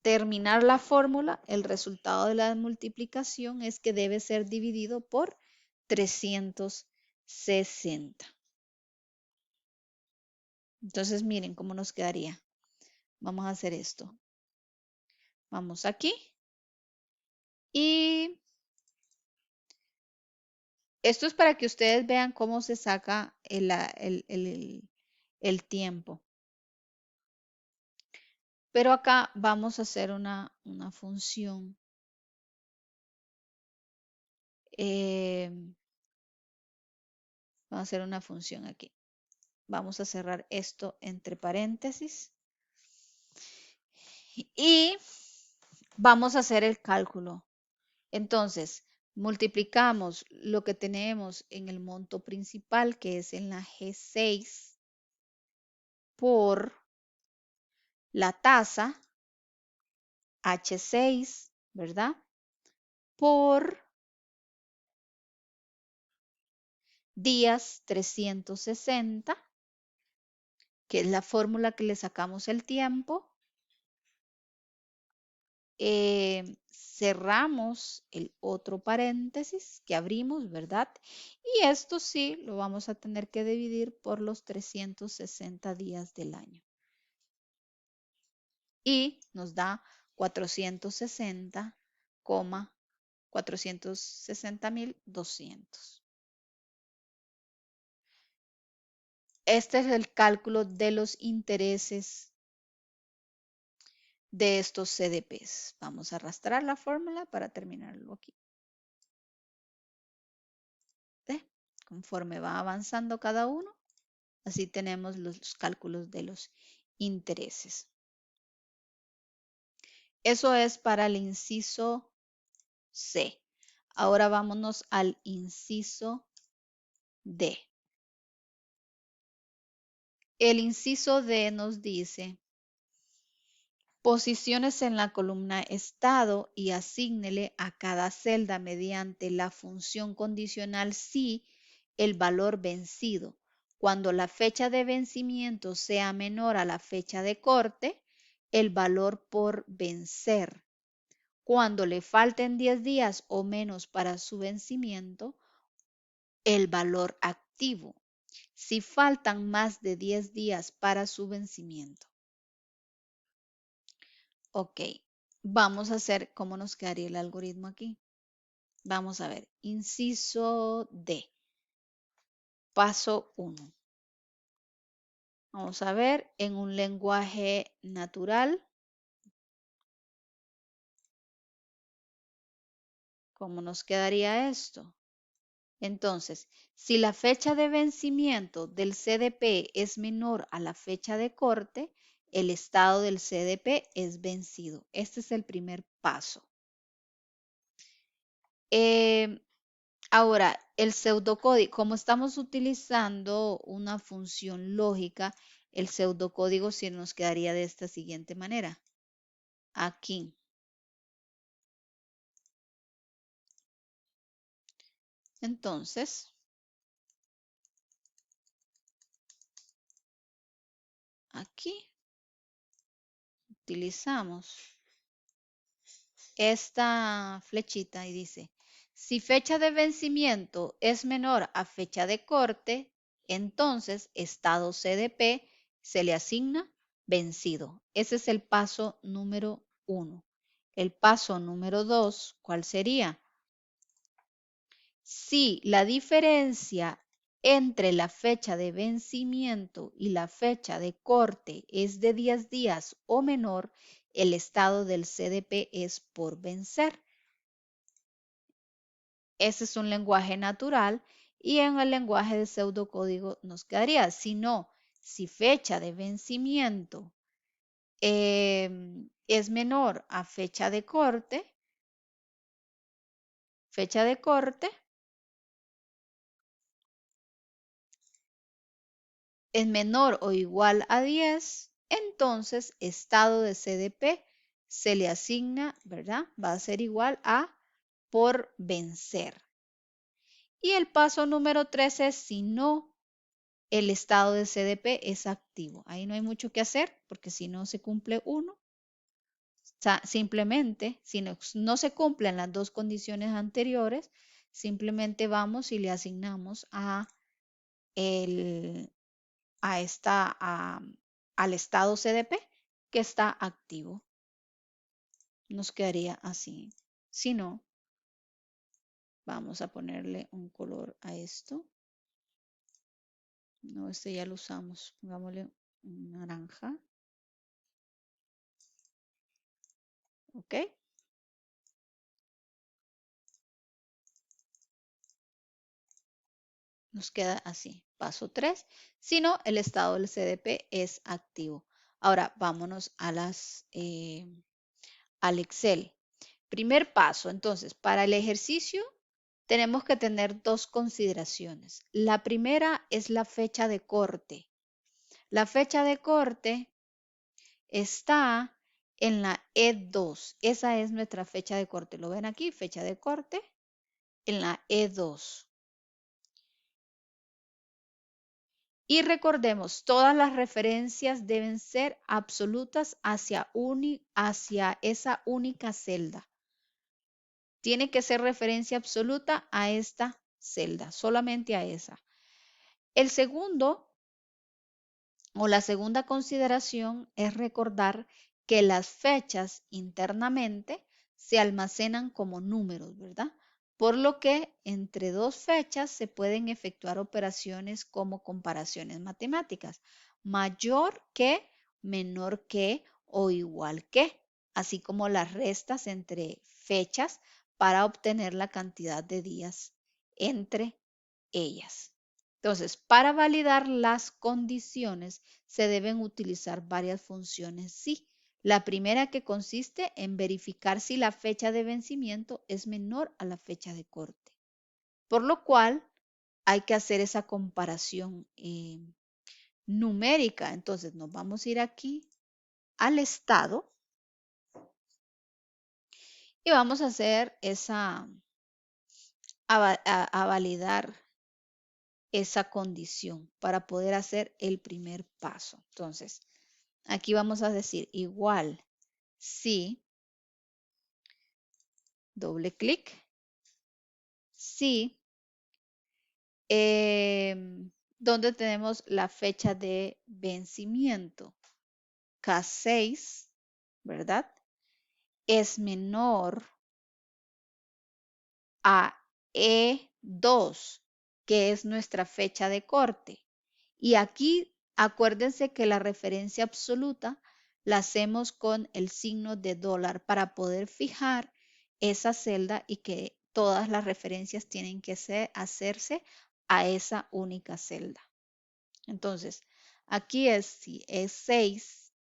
terminar la fórmula, el resultado de la multiplicación es que debe ser dividido por 360. Entonces, miren cómo nos quedaría. Vamos a hacer esto. Vamos aquí. Y esto es para que ustedes vean cómo se saca el tiempo. Pero acá vamos a hacer una función. Vamos a hacer una función aquí. Vamos a cerrar esto entre paréntesis. Y vamos a hacer el cálculo. Entonces, multiplicamos lo que tenemos en el monto principal, que es en la G6, por la tasa H6, ¿verdad? Por días 360, que es la fórmula que le sacamos el tiempo. Cerramos el otro paréntesis que abrimos, ¿verdad? Y esto sí lo vamos a tener que dividir por los 360 días del año. Y nos da 460,460,200. Este es el cálculo de los intereses de estos CDPs. Vamos a arrastrar la fórmula para terminarlo aquí. ¿Ve? Conforme va avanzando cada uno, así tenemos los cálculos de los intereses. Eso es para el inciso C. Ahora vámonos al inciso D. El inciso D nos dice: posiciones en la columna estado y asígnele a cada celda mediante la función condicional si el valor vencido, cuando la fecha de vencimiento sea menor a la fecha de corte, el valor por vencer. Cuando le falten 10 días o menos para su vencimiento, el valor activo. Si faltan más de 10 días para su vencimiento. Ok, vamos a hacer cómo nos quedaría el algoritmo aquí. Vamos a ver, inciso D, paso 1. Vamos a ver en un lenguaje natural cómo nos quedaría esto. Entonces, si la fecha de vencimiento del CDP es menor a la fecha de corte, el estado del CDP es vencido. Este es el primer paso. Ahora, el pseudocódigo, como estamos utilizando una función lógica, el pseudocódigo sí nos quedaría de esta siguiente manera. Aquí. Entonces, aquí utilizamos esta flechita y dice, si fecha de vencimiento es menor a fecha de corte, entonces estado CDP se le asigna vencido. Ese es el paso número 1. El paso número 2, ¿cuál sería? Si la diferencia entre la fecha de vencimiento y la fecha de corte es de 10 días o menor, el estado del CDP es por vencer. Ese es un lenguaje natural y en el lenguaje de pseudocódigo nos quedaría, si no, si fecha de vencimiento es menor a fecha de corte, es menor o igual a 10, entonces estado de CDP se le asigna, ¿verdad? Va a ser igual a por vencer. Y el paso número 3 es si no el estado de CDP es activo. Ahí no hay mucho que hacer porque si no se cumple uno, simplemente si no se cumplen las dos condiciones anteriores, simplemente vamos y le asignamos el, al estado CDP que está activo. Nos quedaría así. Si no, vamos a ponerle un color a esto. No, este ya lo usamos. Pongámosle un naranja. ¿ok? Nos queda así. Paso 3. Si no, el estado del CDP es activo. Ahora vámonos a al Excel. Primer paso, entonces, para el ejercicio tenemos que tener dos consideraciones. La primera es la fecha de corte. La fecha de corte está en la E2. Esa es nuestra fecha de corte. ¿Lo ven aquí? Fecha de corte en la E2. Y recordemos, todas las referencias deben ser absolutas hacia esa única celda. Tiene que ser referencia absoluta a esta celda, solamente a esa. El segundo o la segunda consideración es recordar que las fechas internamente se almacenan como números, ¿verdad? Por lo que entre dos fechas se pueden efectuar operaciones como comparaciones matemáticas, mayor que, menor que o igual que, así como las restas entre fechas para obtener la cantidad de días entre ellas. Entonces, para validar las condiciones se deben utilizar varias funciones sí. La primera que consiste en verificar si la fecha de vencimiento es menor a la fecha de corte. Por lo cual hay que hacer esa comparación numérica. Entonces nos vamos a ir aquí al estado y vamos a hacer a validar esa condición para poder hacer el primer paso. Entonces, aquí vamos a decir igual si, doble clic, si, donde tenemos la fecha de vencimiento, K6, ¿verdad? Es menor a E2, que es nuestra fecha de corte. Y aquí acuérdense que la referencia absoluta la hacemos con el signo de dólar para poder fijar esa celda y que todas las referencias tienen que hacerse a esa única celda. Entonces, aquí es si es 6,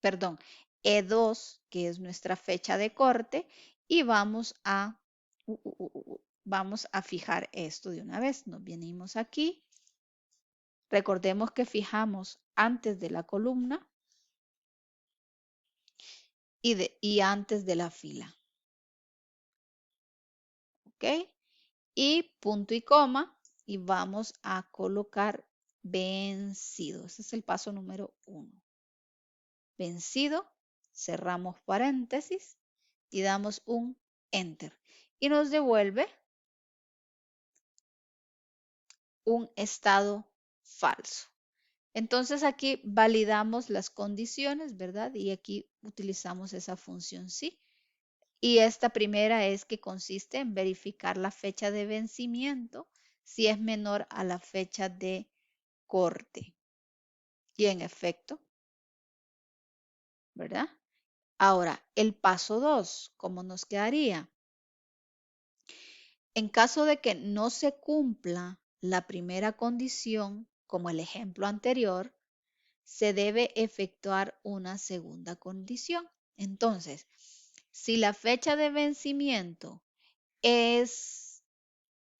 perdón, E2, que es nuestra fecha de corte, y vamos a fijar esto de una vez. Nos venimos aquí. Recordemos que antes de la columna y antes de la fila. ¿Ok? Y punto y coma y vamos a colocar vencido. Ese es el paso número 1. Vencido, cerramos paréntesis y damos un enter. Y nos devuelve un estado falso. Entonces aquí validamos las condiciones, ¿verdad? Y aquí utilizamos esa función sí. Y esta primera es que consiste en verificar la fecha de vencimiento si es menor a la fecha de corte. Y en efecto, ¿verdad? Ahora, el paso 2, ¿cómo nos quedaría? En caso de que no se cumpla la primera condición, como el ejemplo anterior, se debe efectuar una segunda condición. Entonces, si la fecha de vencimiento es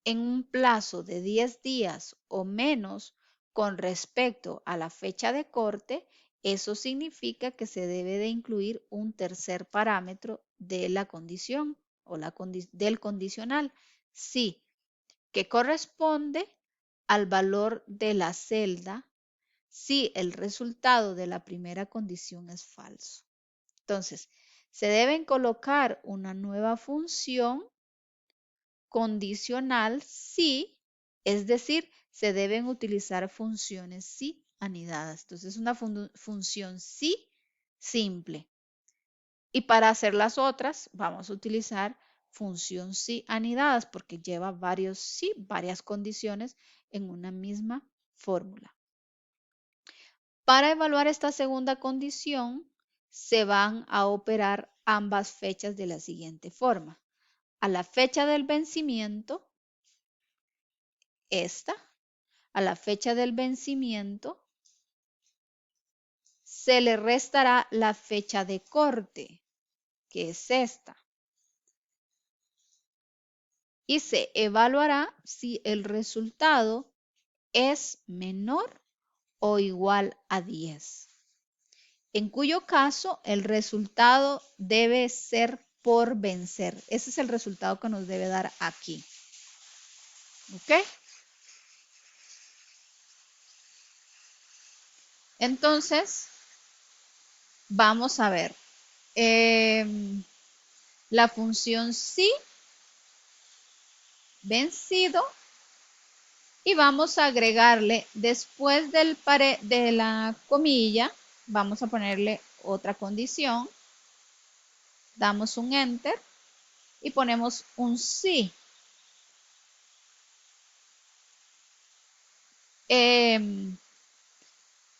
en un plazo de 10 días o menos con respecto a la fecha de corte, eso significa que se debe de incluir un tercer parámetro de la condición o del condicional, sí, que corresponde al valor de la celda si el resultado de la primera condición es falso. Entonces, se deben colocar una nueva función condicional sí, es decir, se deben utilizar funciones sí anidadas. Entonces, es una función sí simple. Y para hacer las otras, vamos a utilizar función sí anidadas porque lleva varias condiciones en una misma fórmula. Para evaluar esta segunda condición, se van a operar ambas fechas de la siguiente forma. A la fecha del vencimiento, esta, a la fecha del vencimiento, se le restará la fecha de corte, que es esta, y se evaluará si el resultado es menor o igual a 10, en cuyo caso el resultado debe ser por vencer. Ese es el resultado que nos debe dar aquí. ¿Ok? Entonces, vamos a ver. La función sí, vencido, y vamos a agregarle después de la comilla, vamos a ponerle otra condición, damos un enter y ponemos un sí.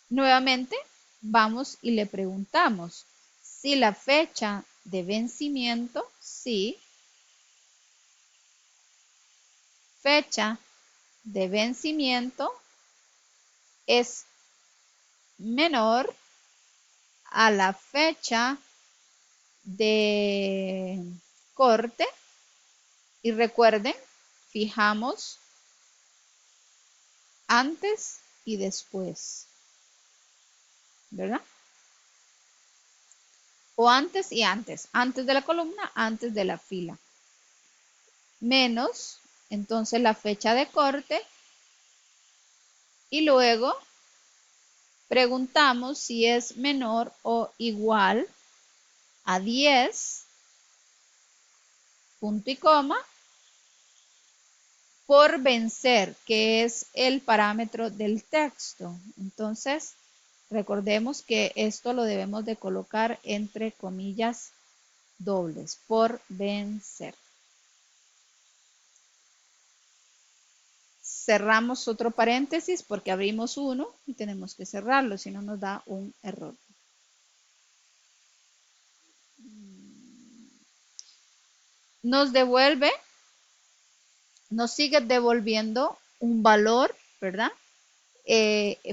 Nuevamente vamos y le preguntamos si la fecha de vencimiento, sí, fecha de vencimiento es menor a la fecha de corte, y recuerden, fijamos antes y después, ¿verdad? O antes y antes de la columna, antes de la fila, menos entonces la fecha de corte, y luego preguntamos si es menor o igual a 10, punto y coma, por vencer, que es el parámetro del texto. Entonces, recordemos que esto lo debemos de colocar entre comillas dobles, por vencer. Cerramos otro paréntesis porque abrimos uno y tenemos que cerrarlo, si no nos da un error. Nos devuelve, nos sigue devolviendo un valor, ¿verdad?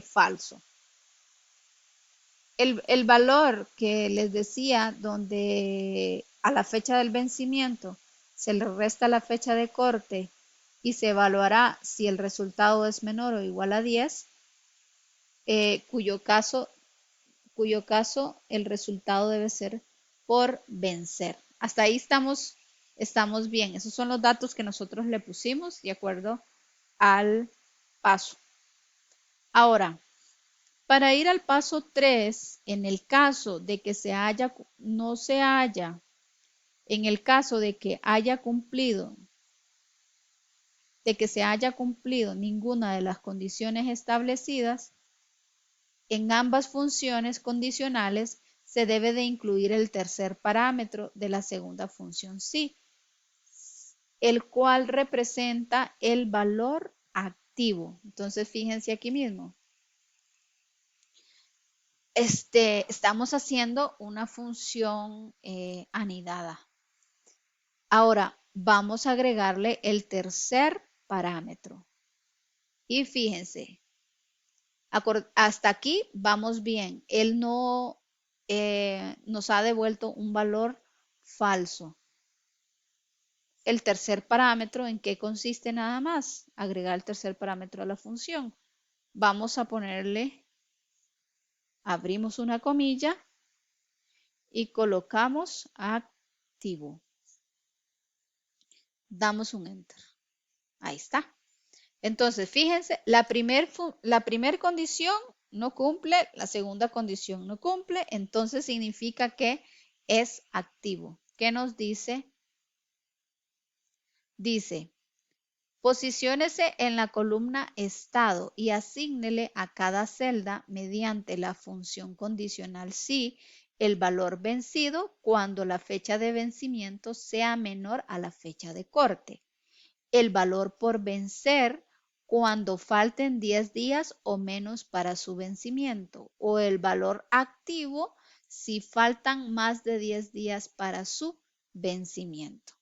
Falso. El valor que les decía, donde a la fecha del vencimiento se le resta la fecha de corte y se evaluará si el resultado es menor o igual a 10, cuyo caso el resultado debe ser por vencer. Hasta ahí estamos bien. Esos son los datos que nosotros le pusimos de acuerdo al paso. Ahora, para ir al paso 3, en el caso de que en el caso de que se haya cumplido ninguna de las condiciones establecidas, en ambas funciones condicionales se debe de incluir el tercer parámetro de la segunda función sí, el cual representa el valor activo. Entonces, fíjense aquí mismo. Estamos haciendo una función anidada. Ahora, vamos a agregarle el tercer parámetro. Y fíjense, hasta aquí vamos bien. Él no nos ha devuelto un valor falso. El tercer parámetro, ¿en qué consiste nada más? Agregar el tercer parámetro a la función. Vamos a ponerle, abrimos una comilla y colocamos activo. Damos un enter. Ahí está. Entonces, fíjense, la primer condición no cumple, la segunda condición no cumple, entonces significa que es activo. ¿Qué nos dice? Dice, posiciónese en la columna estado y asígnele a cada celda mediante la función condicional sí el valor vencido cuando la fecha de vencimiento sea menor a la fecha de corte. El valor por vencer cuando falten 10 días o menos para su vencimiento, o el valor activo si faltan más de 10 días para su vencimiento.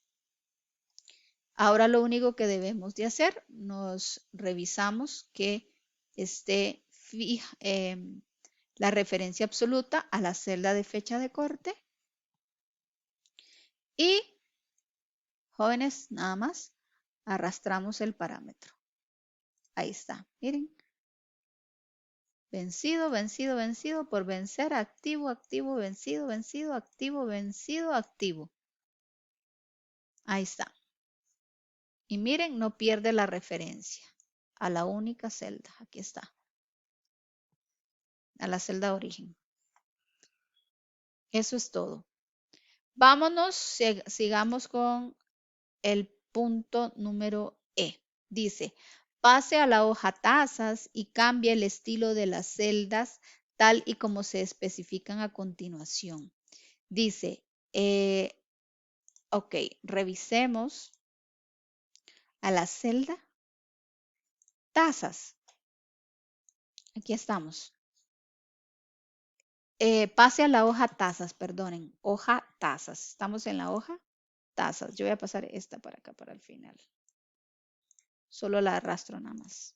Ahora lo único que debemos de hacer, nos revisamos que esté la referencia absoluta a la celda de fecha de corte y, jóvenes, nada más arrastramos el parámetro. Ahí está, miren. Vencido, vencido, vencido, por vencer, activo, activo, vencido, vencido, activo, vencido, activo. Ahí está. Y miren, no pierde la referencia a la única celda. Aquí está. A la celda origen. Eso es todo. Vámonos, sigamos con el punto número E. Dice, pase a la hoja tazas y cambie el estilo de las celdas tal y como se especifican a continuación. Dice, ok, revisemos a la celda tazas. Aquí estamos. Pase a la hoja tazas, perdonen, hoja tazas. Estamos en la hoja tazas. Yo voy a pasar esta para acá, para el final. Solo la arrastro nada más.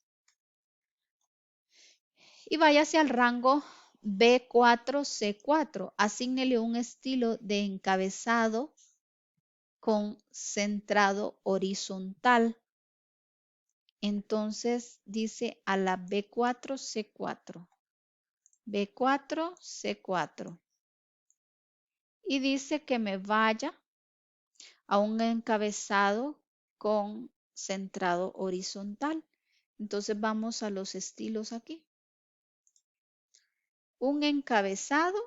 Y váyase al rango B4, C4. Asígnele un estilo de encabezado con centrado horizontal. Entonces dice a la B4, C4. B4, C4. Y dice que me vaya a un encabezado con centrado horizontal. Entonces vamos a los estilos aquí. Un encabezado,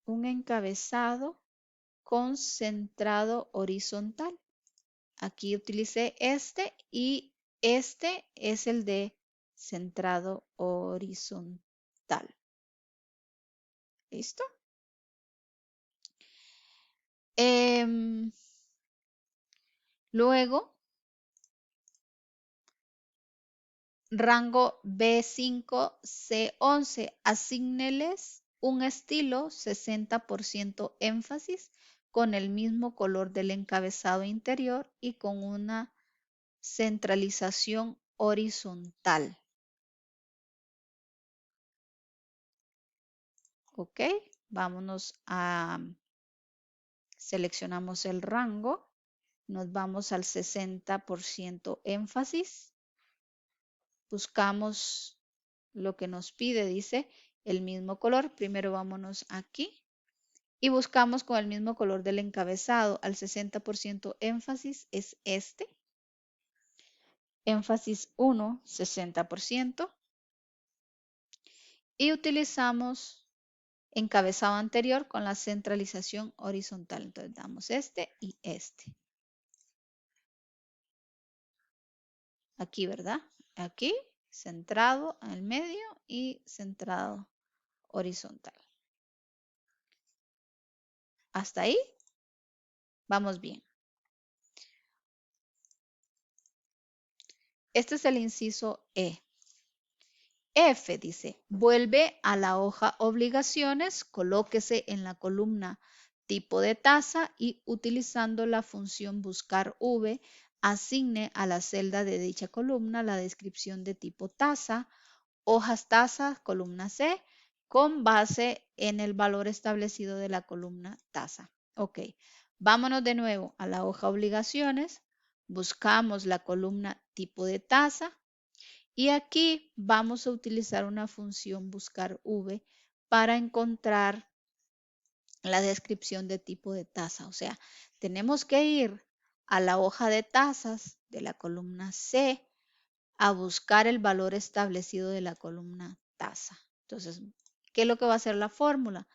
un encabezado con centrado horizontal. Aquí utilicé este y este es el de centrado horizontal. ¿Listo? Luego, rango B5, C11, asígneles un estilo 60% énfasis con el mismo color del encabezado interior y con una centralización horizontal. Ok, vámonos a, seleccionamos el rango, nos vamos al 60% énfasis, buscamos lo que nos pide, dice el mismo color, primero vámonos aquí y buscamos con el mismo color del encabezado, al 60% énfasis es este, énfasis 1, 60%, y utilizamos encabezado anterior con la centralización horizontal. Entonces damos este y este. Aquí, ¿verdad? Aquí, centrado al medio y centrado horizontal. Hasta ahí, vamos bien. Este es el inciso E. F dice, vuelve a la hoja obligaciones, colóquese en la columna tipo de tasa y utilizando la función buscar V, asigne a la celda de dicha columna la descripción de tipo tasa, hojas tasa, columna C, con base en el valor establecido de la columna tasa. Ok, vámonos de nuevo a la hoja obligaciones, buscamos la columna tipo de tasa, y aquí vamos a utilizar una función buscar V para encontrar la descripción de tipo de tasa. O sea, tenemos que ir a la hoja de tasas de la columna C a buscar el valor establecido de la columna tasa. Entonces, ¿qué es lo que va a hacer la fórmula?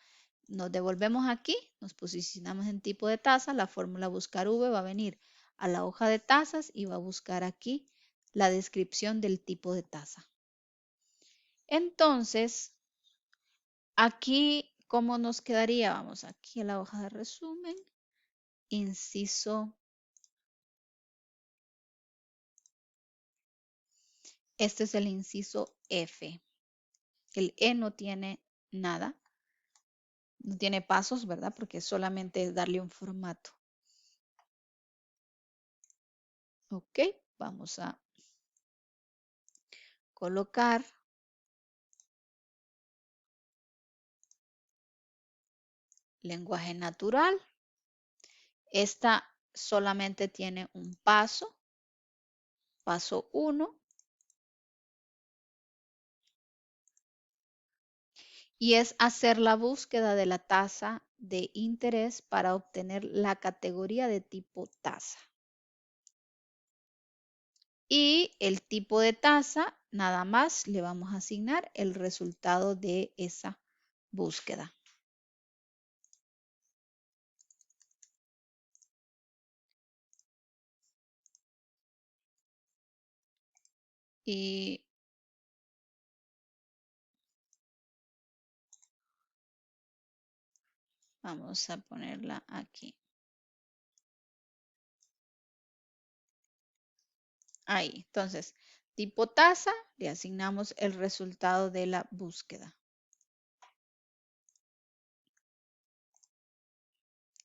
Nos devolvemos aquí, nos posicionamos en tipo de tasa, la fórmula buscar V va a venir a la hoja de tasas y va a buscar aquí la descripción del tipo de tasa. Entonces, aquí, ¿cómo nos quedaría? Vamos aquí a la hoja de resumen, inciso Este es el inciso F. El E no tiene nada, no tiene pasos, ¿verdad? Porque solamente es darle un formato. Ok, vamos a colocar lenguaje natural. Esta solamente tiene un paso. Paso 1. Y es hacer la búsqueda de la tasa de interés para obtener la categoría de tipo tasa. Y el tipo de tasa, nada más le vamos a asignar el resultado de esa búsqueda. Y vamos a ponerla aquí. Ahí, entonces, tipo tasa, le asignamos el resultado de la búsqueda.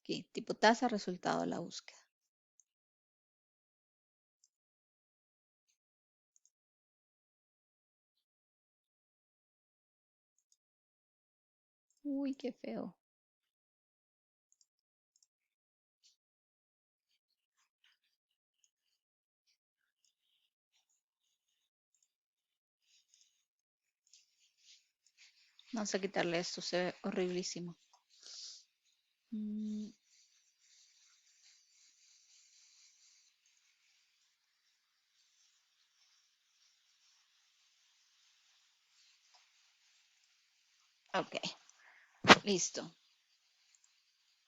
Aquí, tipo tasa, resultado de la búsqueda. Uy, qué feo. Vamos a quitarle esto, se ve horriblísimo. Ok, listo.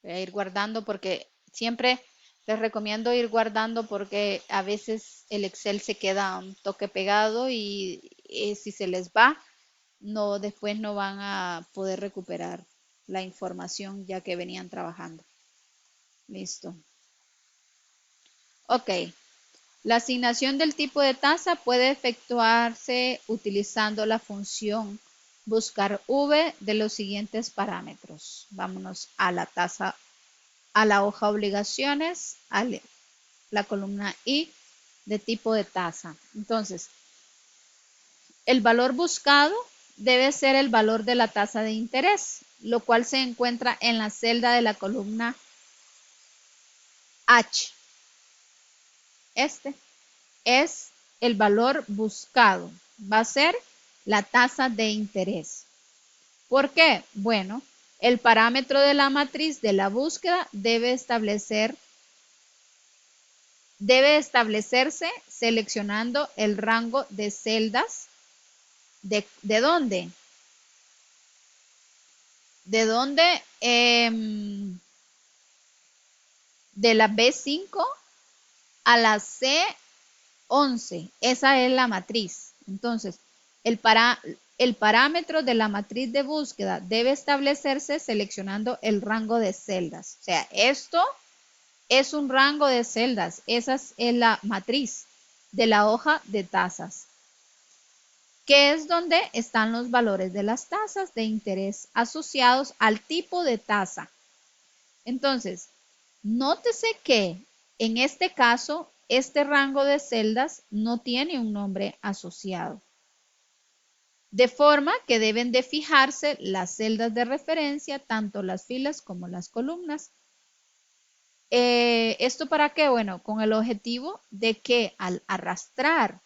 Voy a ir guardando porque siempre les recomiendo ir guardando porque a veces el Excel se queda un toque pegado y si se les va, no, después no van a poder recuperar la información ya que venían trabajando. Listo. Ok. La asignación del tipo de tasa puede efectuarse utilizando la función buscar V de los siguientes parámetros. Vámonos a la tasa, a la hoja obligaciones, a la columna I de tipo de tasa. Entonces, el valor buscado debe ser el valor de la tasa de interés, lo cual se encuentra en la celda de la columna H. Este es el valor buscado. Va a ser la tasa de interés. ¿Por qué? Bueno, el parámetro de la matriz de la búsqueda debe establecerse seleccionando el rango de celdas. ¿De dónde? ¿De dónde? De la B5 a la C11. Esa es la matriz. Entonces, el parámetro de la matriz de búsqueda debe establecerse seleccionando el rango de celdas. O sea, esto es un rango de celdas. Esa es la matriz de la hoja de tasas, que es donde están los valores de las tasas de interés asociados al tipo de tasa. Entonces, nótese que en este caso, este rango de celdas no tiene un nombre asociado. De forma que deben de fijarse las celdas de referencia, tanto las filas como las columnas. ¿Esto para qué? Bueno, con el objetivo de que al arrastrar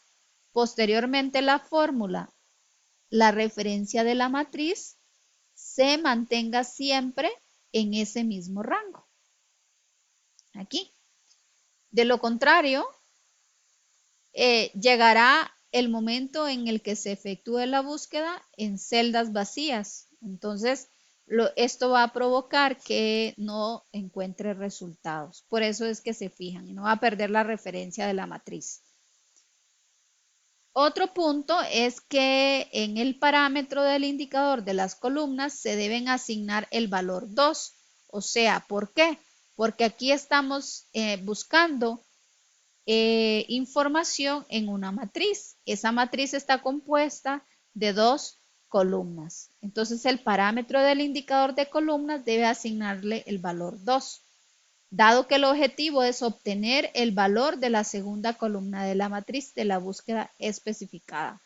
posteriormente la fórmula, la referencia de la matriz se mantenga siempre en ese mismo rango. Aquí. De lo contrario, llegará el momento en el que se efectúe la búsqueda en celdas vacías. Entonces, esto va a provocar que no encuentre resultados. Por eso es que se fijan y no va a perder la referencia de la matriz. Otro punto es que en el parámetro del indicador de las columnas se deben asignar el valor 2. O sea, ¿por qué? Porque aquí estamos buscando información en una matriz. Esa matriz está compuesta de dos columnas. Entonces el parámetro del indicador de columnas debe asignarle el valor 2. Dado que el objetivo es obtener el valor de la segunda columna de la matriz de la búsqueda especificada.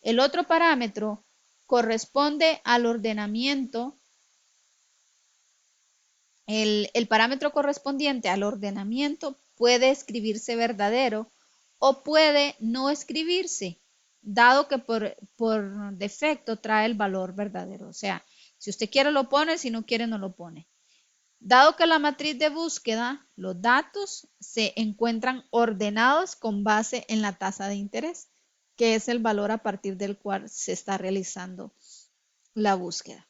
El otro parámetro corresponde al ordenamiento. El parámetro correspondiente al ordenamiento puede escribirse verdadero o puede no escribirse, dado que por defecto trae el valor verdadero. O sea, si usted quiere lo pone, si no quiere no lo pone. Dado que la matriz de búsqueda, los datos se encuentran ordenados con base en la tasa de interés, que es el valor a partir del cual se está realizando la búsqueda.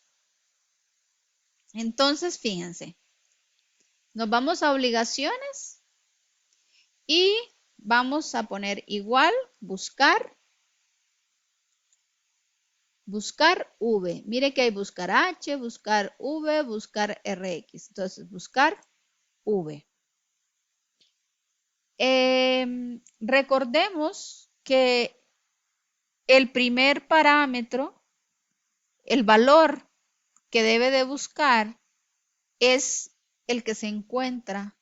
Entonces, fíjense, nos vamos a obligaciones y vamos a poner igual, buscar V. Mire que hay buscar H, buscar V, buscar RX. Entonces, buscar V. Recordemos que el primer parámetro, el valor que debe de buscar es el que se encuentra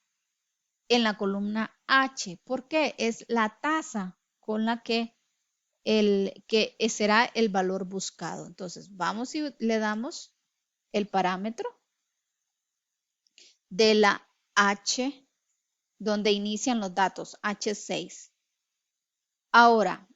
en la columna H. ¿Por qué? Es la tasa con la que será el valor buscado. Entonces, vamos y le damos el parámetro de la H, donde inician los datos, H6. Ahora,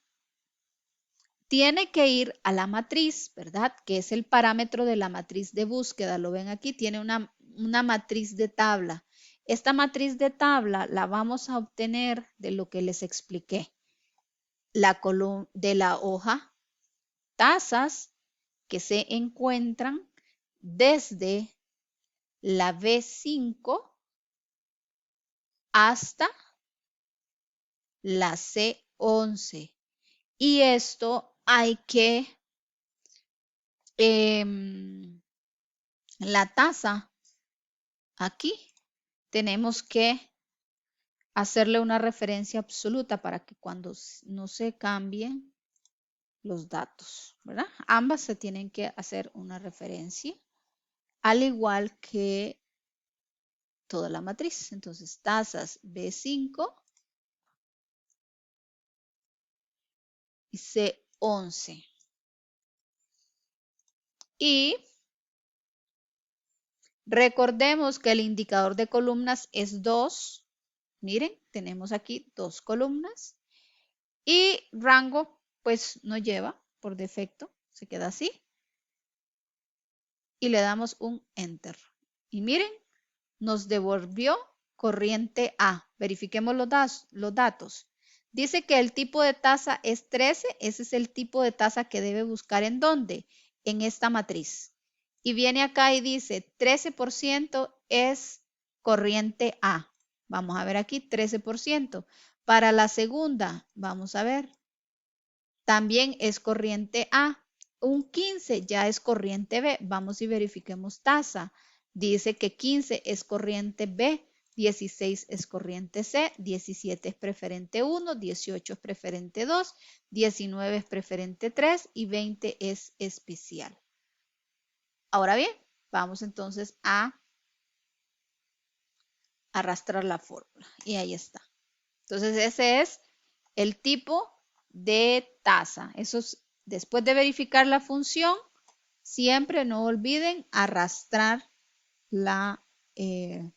tiene que ir a la matriz, ¿verdad? Que es el parámetro de la matriz de búsqueda. Lo ven aquí, tiene una matriz de tabla. Esta matriz de tabla la vamos a obtener de lo que les expliqué. De la hoja tasas que se encuentran desde la B5 hasta la C11. Y esto hay que, la tasa, aquí tenemos que hacerle una referencia absoluta para que cuando no se cambien los datos, ¿verdad? Ambas se tienen que hacer una referencia, al igual que toda la matriz. Entonces, tasas B5 y C11. Y recordemos que el indicador de columnas es 2. Miren, tenemos aquí 2 columnas. Y rango, pues no lleva por defecto, se queda así. Y le damos un Enter. Y miren, nos devolvió corriente A. Verifiquemos los datos. Dice que el tipo de tasa es 13. Ese es el tipo de tasa que debe buscar en dónde, en esta matriz. Y viene acá y dice 13% es corriente A. Vamos a ver aquí 13%. Para la segunda, vamos a ver, también es corriente A. Un 15 ya es corriente B. Vamos y verifiquemos tasa. Dice que 15 es corriente B, 16 es corriente C, 17 es preferente 1, 18 es preferente 2, 19 es preferente 3 y 20 es especial. Ahora bien, vamos entonces a arrastrar la fórmula y ahí está. Entonces ese es el tipo de tasa. Eso es, después de verificar la función, siempre no olviden arrastrar la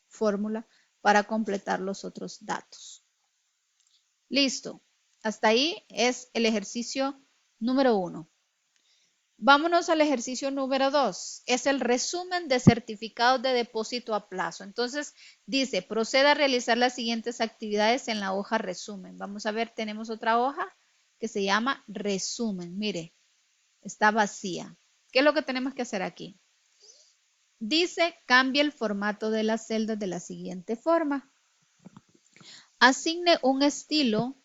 fórmula para completar los otros datos. Listo. Hasta ahí es el ejercicio número 1. Vámonos al ejercicio número 2. Es el resumen de certificados de depósito a plazo. Entonces dice, proceda a realizar las siguientes actividades en la hoja resumen. Vamos a ver, tenemos otra hoja que se llama resumen. Mire, está vacía. ¿Qué es lo que tenemos que hacer aquí? Dice, cambie el formato de las celdas de la siguiente forma. Asigne un estilo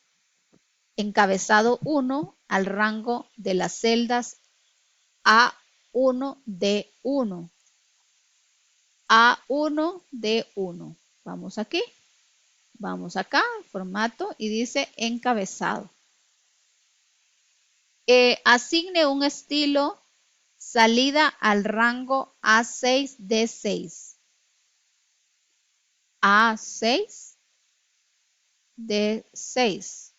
encabezado 1 al rango de las celdas A1D1. A1D1. Vamos aquí. Vamos acá, formato, y dice encabezado. Asigne un estilo salida al rango A6, D6. A6, D6.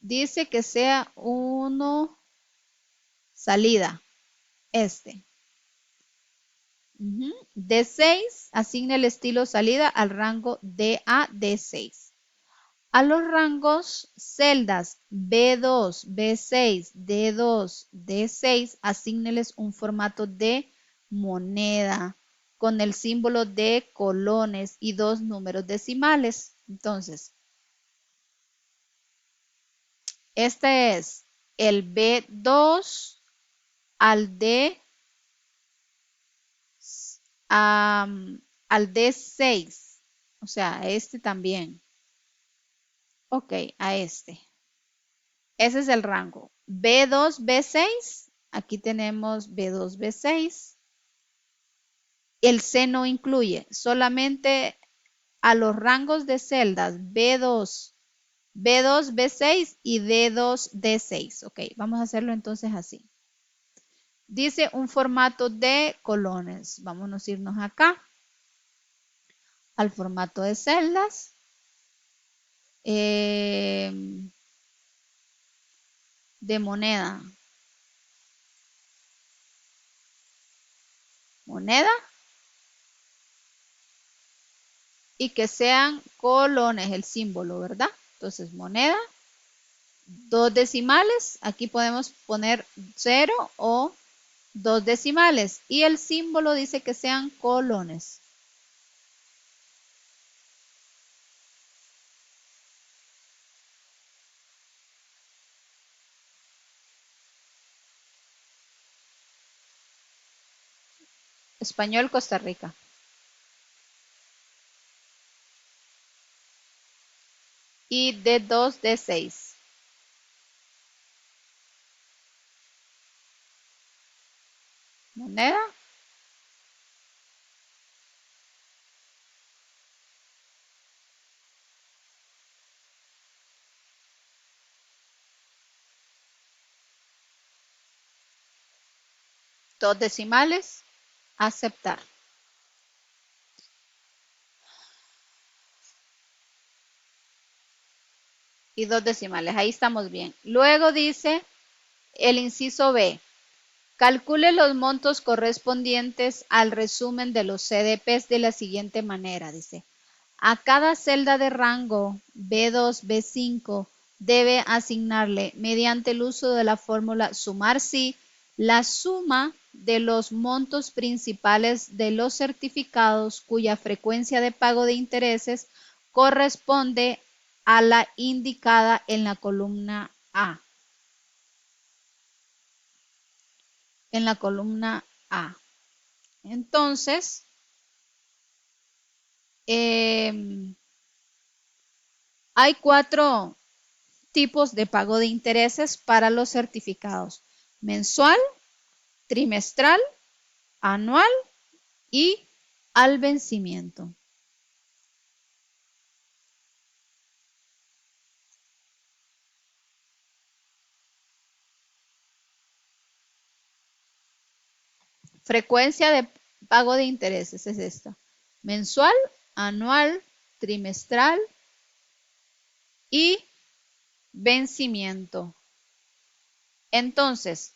Dice que sea uno salida, este. D6, asigna el estilo salida al rango DA, D6. A los rangos celdas B2, B6, D2, D6, asígneles un formato de moneda con el símbolo de colones y 2 números decimales. Entonces, este es el B2 al D al D6. O sea, este también. Ok, a este. Ese es el rango. B2, B6. Aquí tenemos B2, B6. El C no incluye, solamente a los rangos de celdas B2, B2, B6 y D2, D6. Ok, vamos a hacerlo entonces así. Dice un formato de colones. Vámonos a irnos acá al formato de celdas. De moneda. Moneda. Y que sean colones, el símbolo, ¿verdad? Entonces, moneda. 2 decimales. Aquí podemos poner 0 o 2 decimales. Y el símbolo dice que sean colones. Español, Costa Rica. Y D2, D6. Moneda. Dos decimales. Aceptar. Y 2 decimales. Ahí estamos bien. Luego dice el inciso B. Calcule los montos correspondientes al resumen de los CDPs de la siguiente manera. Dice, a cada celda de rango B2, B5 debe asignarle, mediante el uso de la fórmula sumar sí, la suma de los montos principales de los certificados cuya frecuencia de pago de intereses corresponde a la indicada en la columna A. En la columna A. Entonces, hay 4 tipos de pago de intereses para los certificados: mensual, trimestral, anual y al vencimiento. Frecuencia de pago de intereses es esta: mensual, anual, trimestral y vencimiento. Entonces,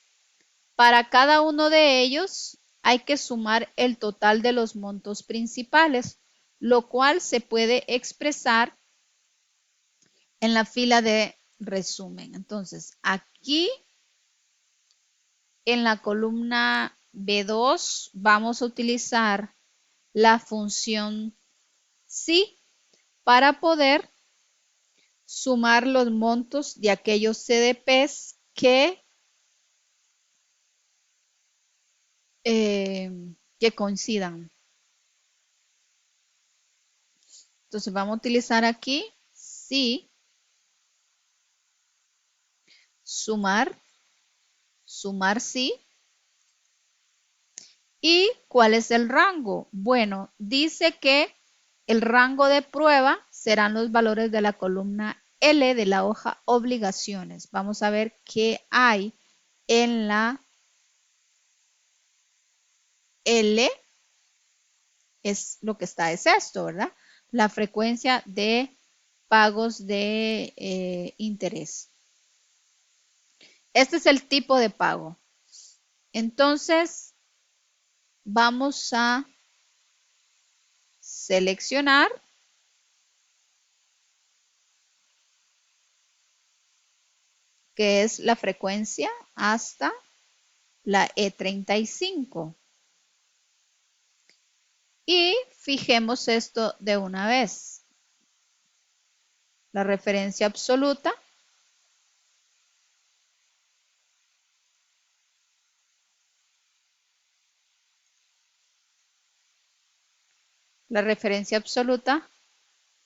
para cada uno de ellos hay que sumar el total de los montos principales, lo cual se puede expresar en la fila de resumen. Entonces, aquí en la columna B2 vamos a utilizar la función sí para poder sumar los montos de aquellos CDPs que coincidan. Entonces vamos a utilizar aquí sí, sumar, sumar sí. ¿Y cuál es el rango? Bueno, dice que El rango de prueba serán los valores de la columna L de la hoja obligaciones. Vamos a ver qué hay en la L. Es lo que está, es esto, ¿verdad? La frecuencia de pagos de interés. Este es el tipo de pago. Entonces, vamos a seleccionar que es la frecuencia hasta la E35. Y fijemos esto de una vez. La referencia absoluta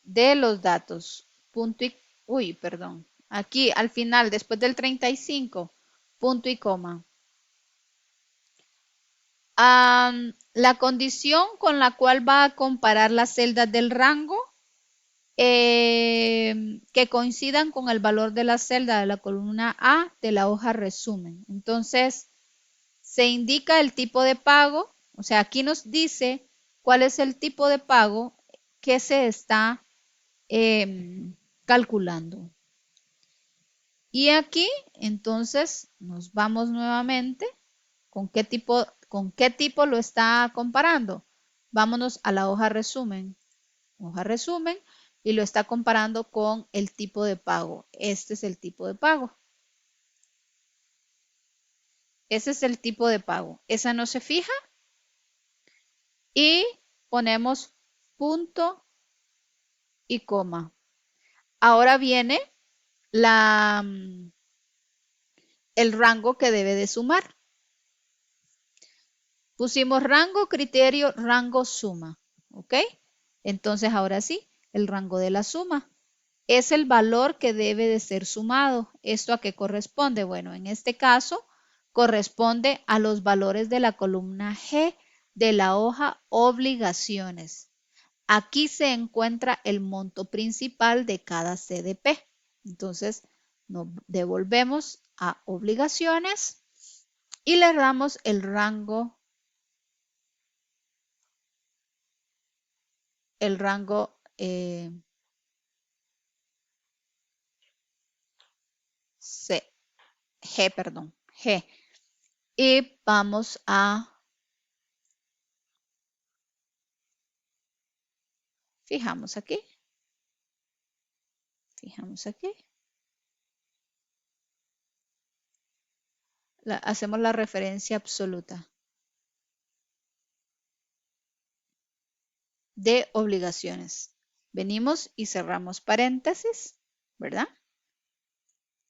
de los datos. Perdón. Aquí al final, después del 35, punto y coma. La condición con la cual va a comparar las celdas del rango que coincidan con el valor de la celda de la columna A de la hoja resumen. Entonces, se indica el tipo de pago, o sea, aquí nos dice cuál es el tipo de pago que se está calculando. Y aquí, entonces, nos vamos nuevamente. ¿Con qué tipo lo está comparando? Vámonos a la hoja resumen. Hoja resumen y lo está comparando con el tipo de pago. Este es el tipo de pago. Ese es el tipo de pago. Esa no se fija y ponemos punto y coma. Ahora viene el rango que debe de sumar. Pusimos rango, criterio, rango, suma. ¿Ok? Entonces ahora sí, el rango de la suma es el valor que debe de ser sumado. ¿Esto a qué corresponde? Bueno, en este caso corresponde a los valores de la columna G de la hoja obligaciones. Aquí se encuentra el monto principal de cada CDP. Entonces, nos devolvemos a obligaciones y le damos el rango G. Y vamos a, fijamos aquí, hacemos la referencia absoluta de obligaciones. Venimos y cerramos paréntesis, ¿verdad?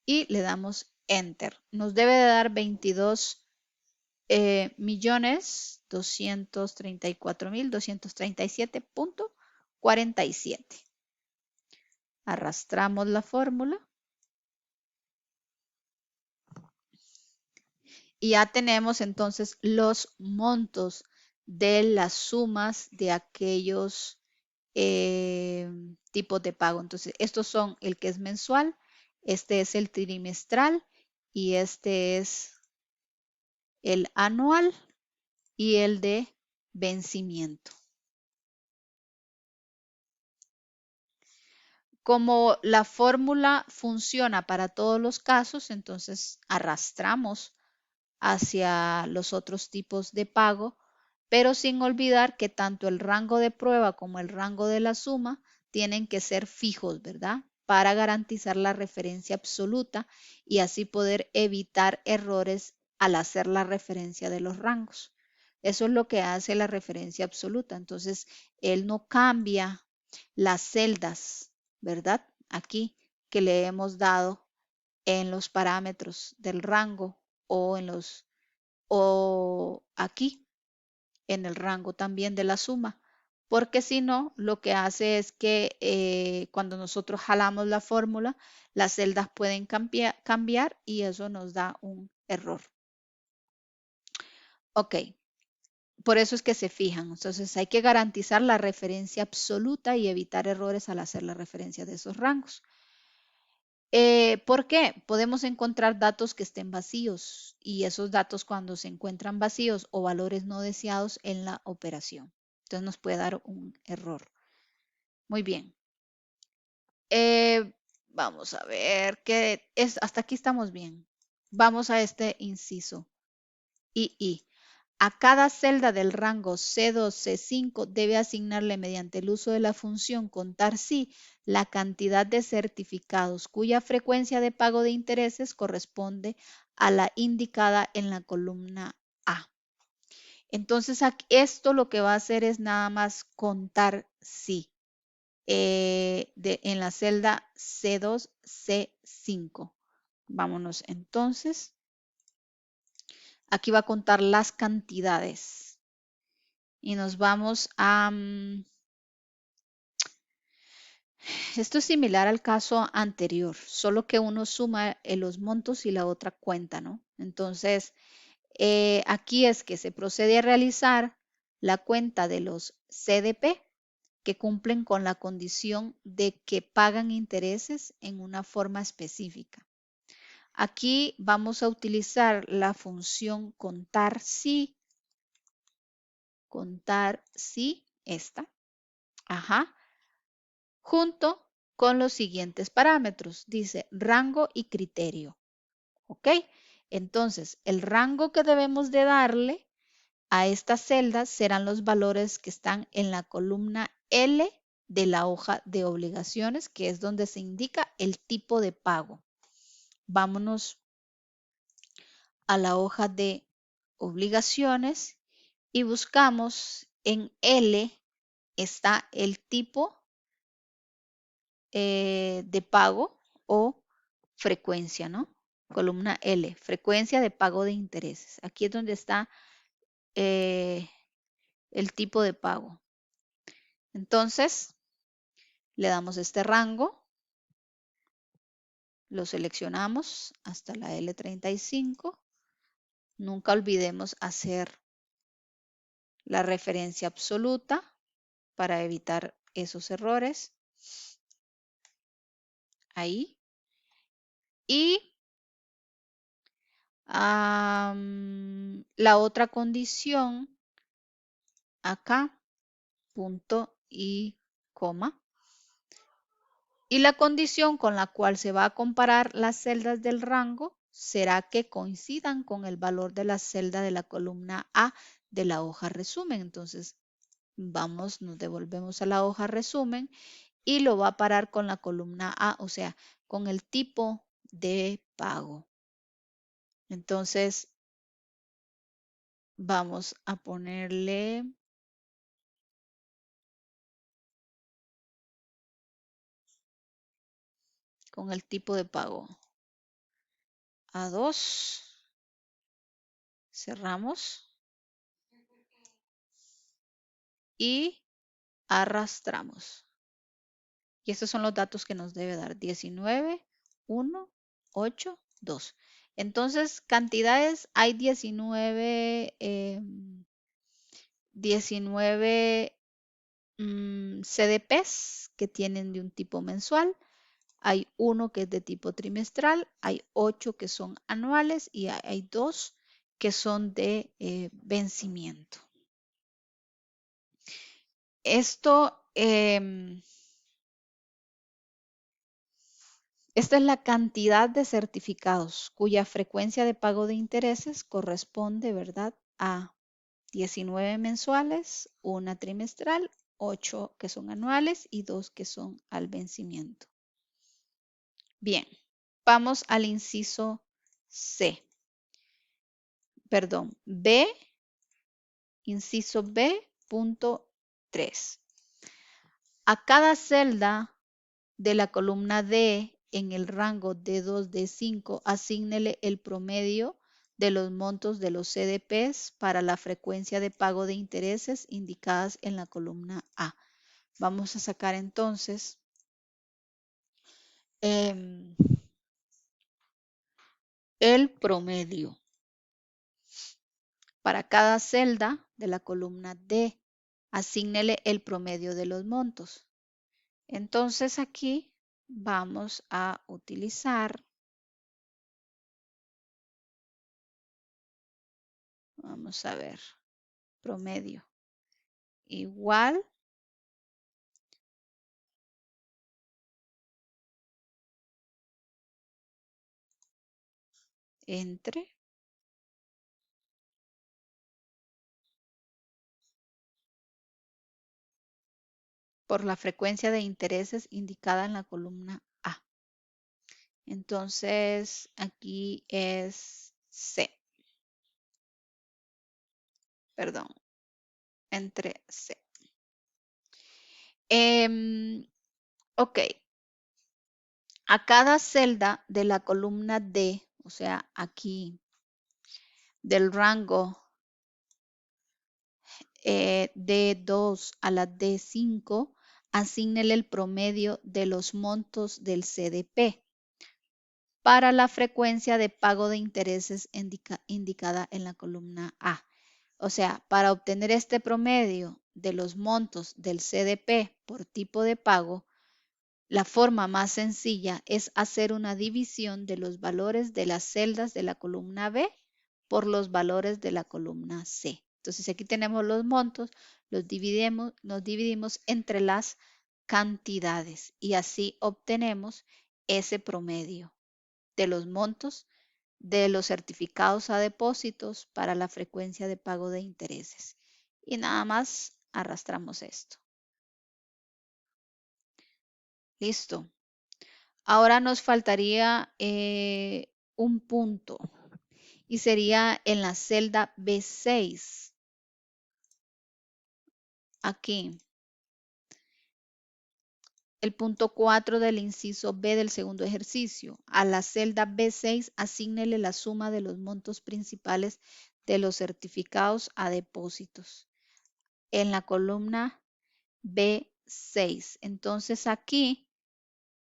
Y le damos Enter. Nos debe de dar 22.234.237.47. Arrastramos la fórmula. Y ya tenemos entonces los montos de las sumas de aquellos tipos de pago. Entonces, estos son el que es mensual, este es el trimestral y este es el anual y el de vencimiento. Como la fórmula funciona para todos los casos, entonces arrastramos hacia los otros tipos de pago, pero sin olvidar que tanto el rango de prueba como el rango de la suma tienen que ser fijos, ¿verdad? Para garantizar la referencia absoluta y así poder evitar errores al hacer la referencia de los rangos. Eso es lo que hace la referencia absoluta. Entonces, él no cambia las celdas, ¿verdad? Aquí que le hemos dado en los parámetros del rango o o aquí en el rango también de la suma, porque si no, lo que hace es que cuando nosotros jalamos la fórmula, las celdas pueden cambiar y eso nos da un error. Ok, por eso es que se fijan. Entonces hay que garantizar la referencia absoluta y evitar errores al hacer la referencia de esos rangos. ¿Por qué? Podemos encontrar datos que estén vacíos y esos datos cuando se encuentran vacíos o valores no deseados en la operación. Entonces nos puede dar un error. Muy bien. Vamos a ver qué es. Hasta aquí estamos bien. Vamos a este inciso. II. A cada celda del rango C2, C5 debe asignarle mediante el uso de la función contar si la cantidad de certificados cuya frecuencia de pago de intereses corresponde a la indicada en la columna A. Entonces, esto lo que va a hacer es nada más contar si en la celda C2, C5. Vámonos entonces. Aquí va a contar las cantidades. Y nos vamos a... esto es similar al caso anterior, solo que uno suma los montos y la otra cuenta, ¿no? Entonces, aquí es que se procede a realizar la cuenta de los CDP que cumplen con la condición de que pagan intereses en una forma específica. Aquí vamos a utilizar la función contar si, esta, ajá, junto con los siguientes parámetros. Dice rango y criterio. ¿Ok? Entonces, el rango que debemos de darle a estas celdas serán los valores que están en la columna L de la hoja de obligaciones, que es donde se indica el tipo de pago. Vámonos a la hoja de obligaciones y buscamos en L está el tipo de pago o frecuencia, ¿no? Columna L, frecuencia de pago de intereses. Aquí es donde está el tipo de pago. Entonces, le damos este rango, lo seleccionamos hasta la L35. Nunca olvidemos hacer la referencia absoluta para evitar esos errores. Ahí. Y la otra condición acá, punto y coma. Y la condición con la cual se va a comparar las celdas del rango será que coincidan con el valor de la celda de la columna A de la hoja resumen. Entonces, nos devolvemos a la hoja resumen y lo va a parar con la columna A, o sea, con el tipo de pago. Entonces, vamos a ponerle con el tipo de pago A2. Cerramos y arrastramos. Y estos son los datos que nos debe dar 19, 1, 8, 2. Entonces, cantidades hay 19, 19 CDPs que tienen de un tipo mensual. Hay uno que es de tipo trimestral, hay 8 que son anuales y hay 2 que son de vencimiento. Esto, esta es la cantidad de certificados cuya frecuencia de pago de intereses corresponde, ¿verdad?, a 19 mensuales, una trimestral, 8 que son anuales y 2 que son al vencimiento. Bien, vamos al inciso C. Perdón, B, inciso B, punto 3. A cada celda de la columna D en el rango D2, D5, asígnele el promedio de los montos de los CDPs para la frecuencia de pago de intereses indicadas en la columna A. Vamos a sacar entonces el promedio. Para cada celda de la columna D, asígnele el promedio de los montos. Entonces aquí vamos a utilizar, vamos a ver, promedio igual entre por la frecuencia de intereses indicada en la columna A. Entonces aquí es C, perdón, entre C. Ok, a cada celda de la columna D, o sea, aquí del rango D2 a la D5, asígnele el promedio de los montos del CDP para la frecuencia de pago de intereses indicada en la columna A. O sea, para obtener este promedio de los montos del CDP por tipo de pago, la forma más sencilla es hacer una división de los valores de las celdas de la columna B por los valores de la columna C. Entonces aquí tenemos los montos, nos dividimos entre las cantidades y así obtenemos ese promedio de los montos de los certificados a depósitos para la frecuencia de pago de intereses. Y nada más arrastramos esto. Listo. Ahora nos faltaría un punto y sería en la celda B6. Aquí. El punto 4 del inciso B del segundo ejercicio. A la celda B6 asígnele la suma de los montos principales de los certificados a depósitos. En la columna B6. Entonces aquí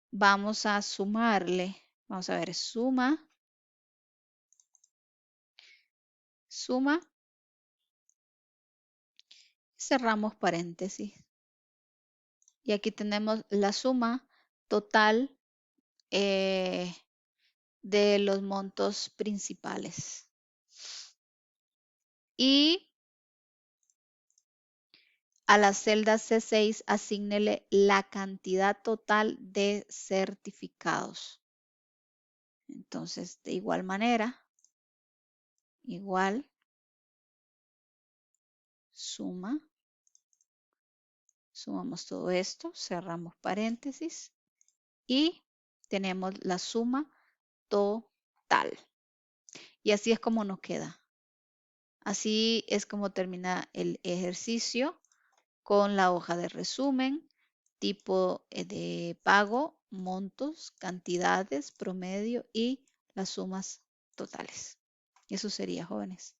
vamos a sumarle. Vamos a ver, suma. Cerramos paréntesis. Y aquí tenemos la suma total de los montos principales. Y a la celda C6 asígnele la cantidad total de certificados. Entonces, de igual manera, igual, sumamos todo esto, cerramos paréntesis y tenemos la suma total. Y así es como nos queda. Así es como termina el ejercicio con la hoja de resumen, tipo de pago, montos, cantidades, promedio y las sumas totales. Eso sería, jóvenes.